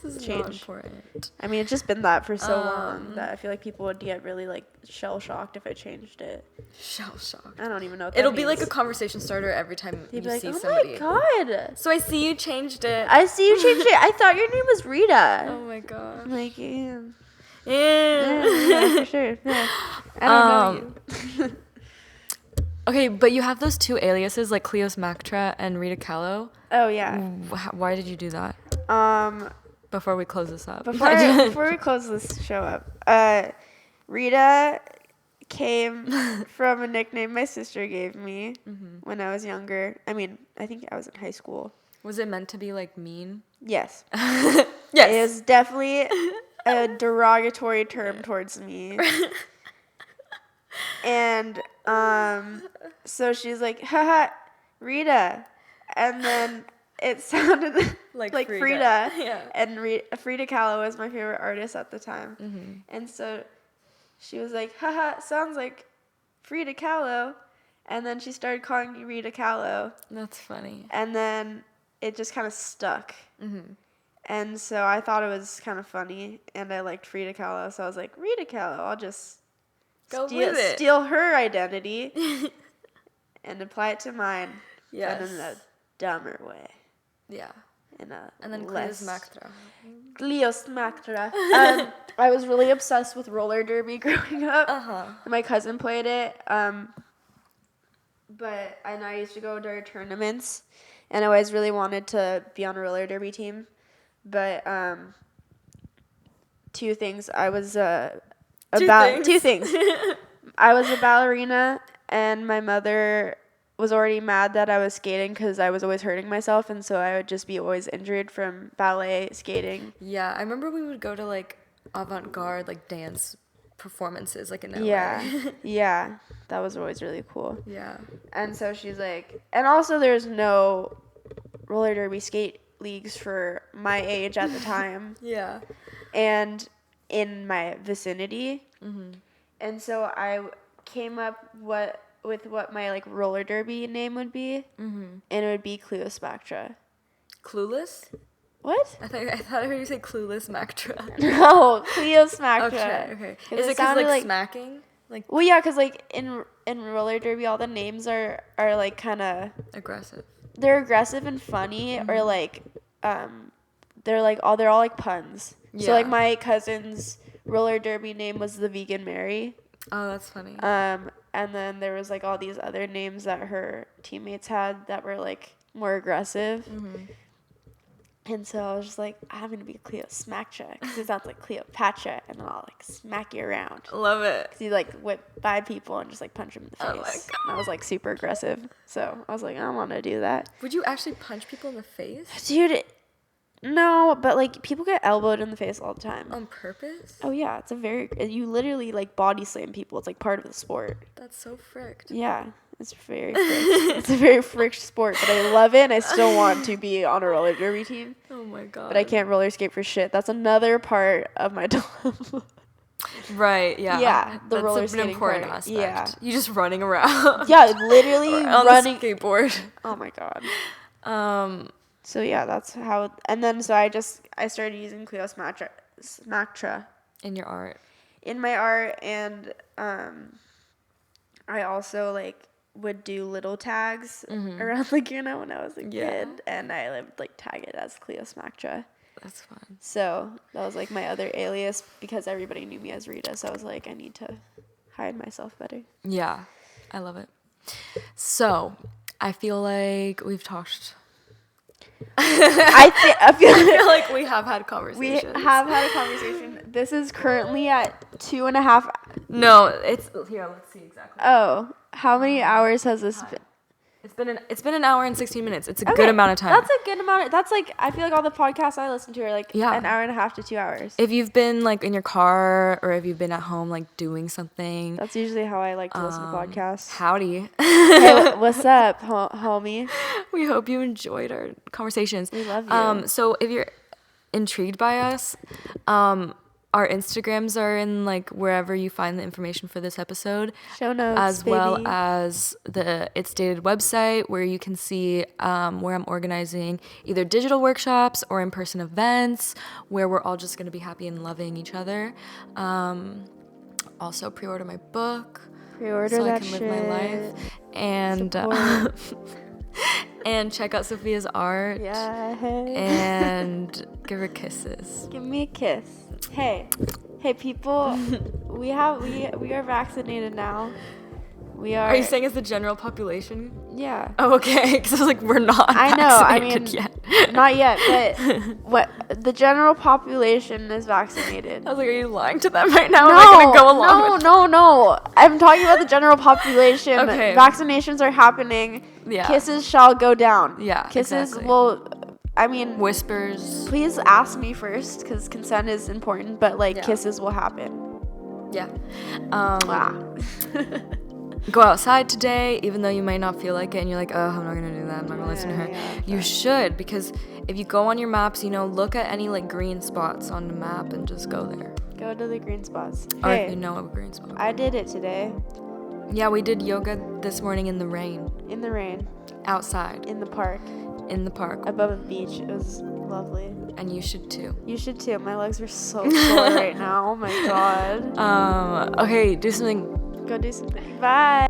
Speaker 2: This is
Speaker 1: change.
Speaker 2: not important.
Speaker 1: I mean, it's just been that for so long that I feel like people would get really like shell shocked if I changed it.
Speaker 2: Shell shocked.
Speaker 1: I don't even know what that
Speaker 2: It'll
Speaker 1: means.
Speaker 2: be like a conversation starter every time you
Speaker 1: like,
Speaker 2: see somebody.
Speaker 1: Oh my god!
Speaker 2: So I see you changed it.
Speaker 1: I see you changed it. I thought your name was Rita.
Speaker 2: Oh my god.
Speaker 1: I'm like, yeah.
Speaker 2: Yeah,
Speaker 1: for sure. Yeah. I don't know you.
Speaker 2: Okay, but you have those two aliases like Cleos Mactra and Rita Callow.
Speaker 1: Oh yeah.
Speaker 2: Why did you do that? Before we close this up.
Speaker 1: Before we close this show up, Rita came from a nickname my sister gave me when I was younger. I mean, I think I was in high school.
Speaker 2: Was it meant to be like mean?
Speaker 1: Yes.
Speaker 2: Yes.
Speaker 1: It was definitely a derogatory term towards me. And so she's like, haha, Rita. And then it sounded like Frida.
Speaker 2: Yeah.
Speaker 1: And Frida Kahlo was my favorite artist at the time. And so she was like, haha, sounds like Frida Kahlo. And then she started calling me Rita Callow.
Speaker 2: That's funny.
Speaker 1: And then it just kind of stuck. And so I thought it was kind of funny. And I liked Frida Kahlo. So I was like, Rita Kahlo, I'll just steal her identity and apply it to mine.
Speaker 2: Yes.
Speaker 1: But in a dumber way.
Speaker 2: Yeah.
Speaker 1: And
Speaker 2: then Cleos Mactra.
Speaker 1: Cleos Mactra. I was really obsessed with roller derby growing up. My cousin played it. But I used to go to our tournaments, and I always really wanted to be on a roller derby team. But two things. I was two things. I was a ballerina, and my mother was already mad that I was skating because I was always hurting myself, and so I would just be always injured from ballet skating.
Speaker 2: Yeah, I remember we would go to like avant-garde like dance performances like in LA.
Speaker 1: Yeah, that was always really cool.
Speaker 2: Yeah.
Speaker 1: And so she's like, and also there's no roller derby skate leagues for my age at the time.
Speaker 2: Yeah.
Speaker 1: And in my vicinity. And so I came up with what my like roller derby name would be, and it would be Cleos Mactra.
Speaker 2: Clueless?
Speaker 1: What?
Speaker 2: I thought I heard you say Clueless Mactra.
Speaker 1: No, Cleos Mactra.
Speaker 2: Okay. Is it because like smacking? Like.
Speaker 1: Well, yeah, because like in roller derby, all the names are like kind of
Speaker 2: aggressive.
Speaker 1: They're aggressive and funny, or like they're all like puns. Yeah. So like my cousin's roller derby name was the Vegan Mary.
Speaker 2: Oh, that's funny.
Speaker 1: And then there was like all these other names that her teammates had that were like more aggressive. And so I was just like, I'm gonna be Cleos Mactra because it sounds like Cleopatra, and then I'll like smack you around.
Speaker 2: Love it.
Speaker 1: Because you like whip by people and just like punch them in the face.
Speaker 2: Oh my God.
Speaker 1: And I was like super aggressive, so I was like, I want to do that.
Speaker 2: Would you actually punch people in the face?
Speaker 1: Dude, no, but like people get elbowed in the face all the time.
Speaker 2: On purpose?
Speaker 1: Oh yeah, you literally like body slam people. It's like part of the sport.
Speaker 2: That's so fricked.
Speaker 1: Yeah, it's very fricked. It's a very fricked sport, but I love it, and I still want to be on a roller derby team.
Speaker 2: Oh my God.
Speaker 1: But I can't roller skate for shit. That's another part of my dilemma.
Speaker 2: Right, yeah.
Speaker 1: Yeah, the
Speaker 2: That's
Speaker 1: roller
Speaker 2: an
Speaker 1: skating
Speaker 2: important
Speaker 1: part.
Speaker 2: aspect.
Speaker 1: Yeah.
Speaker 2: You just running around.
Speaker 1: Yeah, literally
Speaker 2: on
Speaker 1: running.
Speaker 2: the skateboard.
Speaker 1: Oh my god.
Speaker 2: Um,
Speaker 1: So yeah, that's how. And then so I started using Cleos Mactra
Speaker 2: in your art.
Speaker 1: in my art, and I also like would do little tags around Laguna when I was a kid, and I would like tag it as Cleos Mactra.
Speaker 2: That's fun.
Speaker 1: So that was like my other alias because everybody knew me as Rita. So I was like, I need to hide myself better.
Speaker 2: Yeah, I love it. So I feel like we've talked.
Speaker 1: I feel
Speaker 2: like we have had conversations.
Speaker 1: We have had a conversation. This is currently at 2.5.
Speaker 2: No, it's here. Let's see exactly.
Speaker 1: Oh, how many hours has this been?
Speaker 2: It's been an hour and 16 minutes. It's a good amount of time.
Speaker 1: That's a good amount. That's like, I feel like all the podcasts I listen to are like an hour and a half to 2 hours.
Speaker 2: If you've been like in your car or if you've been at home like doing something.
Speaker 1: That's usually how I like to listen to podcasts.
Speaker 2: Howdy.
Speaker 1: Hey, what's up, homie?
Speaker 2: We hope you enjoyed our conversations.
Speaker 1: We love you.
Speaker 2: So if you're intrigued by us, our Instagrams are in like wherever you find the information for this episode.
Speaker 1: Show notes,
Speaker 2: as
Speaker 1: baby.
Speaker 2: well as the It's Dated website where you can see where I'm organizing either digital workshops or in-person events where we're all just going to be happy and loving each other. Also pre-order my book.
Speaker 1: Pre-order
Speaker 2: so
Speaker 1: that
Speaker 2: I can
Speaker 1: shit.
Speaker 2: live my life. And and check out Sophia's art.
Speaker 1: Yeah. Hey.
Speaker 2: And give her kisses.
Speaker 1: Give me a kiss. Hey people, we are vaccinated now. We are.
Speaker 2: Are you saying as the general population?
Speaker 1: Yeah.
Speaker 2: Oh, okay. Because I was like, we're not
Speaker 1: I know. I
Speaker 2: vaccinated
Speaker 1: mean,
Speaker 2: yet.
Speaker 1: Not yet, but what the general population is vaccinated.
Speaker 2: I was like, are you lying to them right now? Am I gonna go along with
Speaker 1: No. I'm talking about the general population.
Speaker 2: Okay.
Speaker 1: Vaccinations are happening.
Speaker 2: Yeah.
Speaker 1: Kisses shall go down.
Speaker 2: Yeah.
Speaker 1: Kisses
Speaker 2: exactly.
Speaker 1: will. I mean,
Speaker 2: whispers.
Speaker 1: Please ask me first, because consent is important. But like, kisses will happen.
Speaker 2: Yeah.
Speaker 1: Go
Speaker 2: Go outside today, even though you might not feel like it, and you're like, oh, I'm not gonna do that. I'm not gonna listen to her.
Speaker 1: Yeah,
Speaker 2: you should, because if you go on your maps, look at any like green spots on the map and just go there.
Speaker 1: Go to the green spots.
Speaker 2: Or if you know of a green spot.
Speaker 1: I did it today.
Speaker 2: Yeah, we did yoga this morning in the rain.
Speaker 1: In the rain.
Speaker 2: Outside.
Speaker 1: In the park.
Speaker 2: In the park.
Speaker 1: Above a beach. It was lovely.
Speaker 2: And you should too.
Speaker 1: You should too. My legs are so sore right now. Oh my god.
Speaker 2: Okay, do something.
Speaker 1: Go do something. Bye.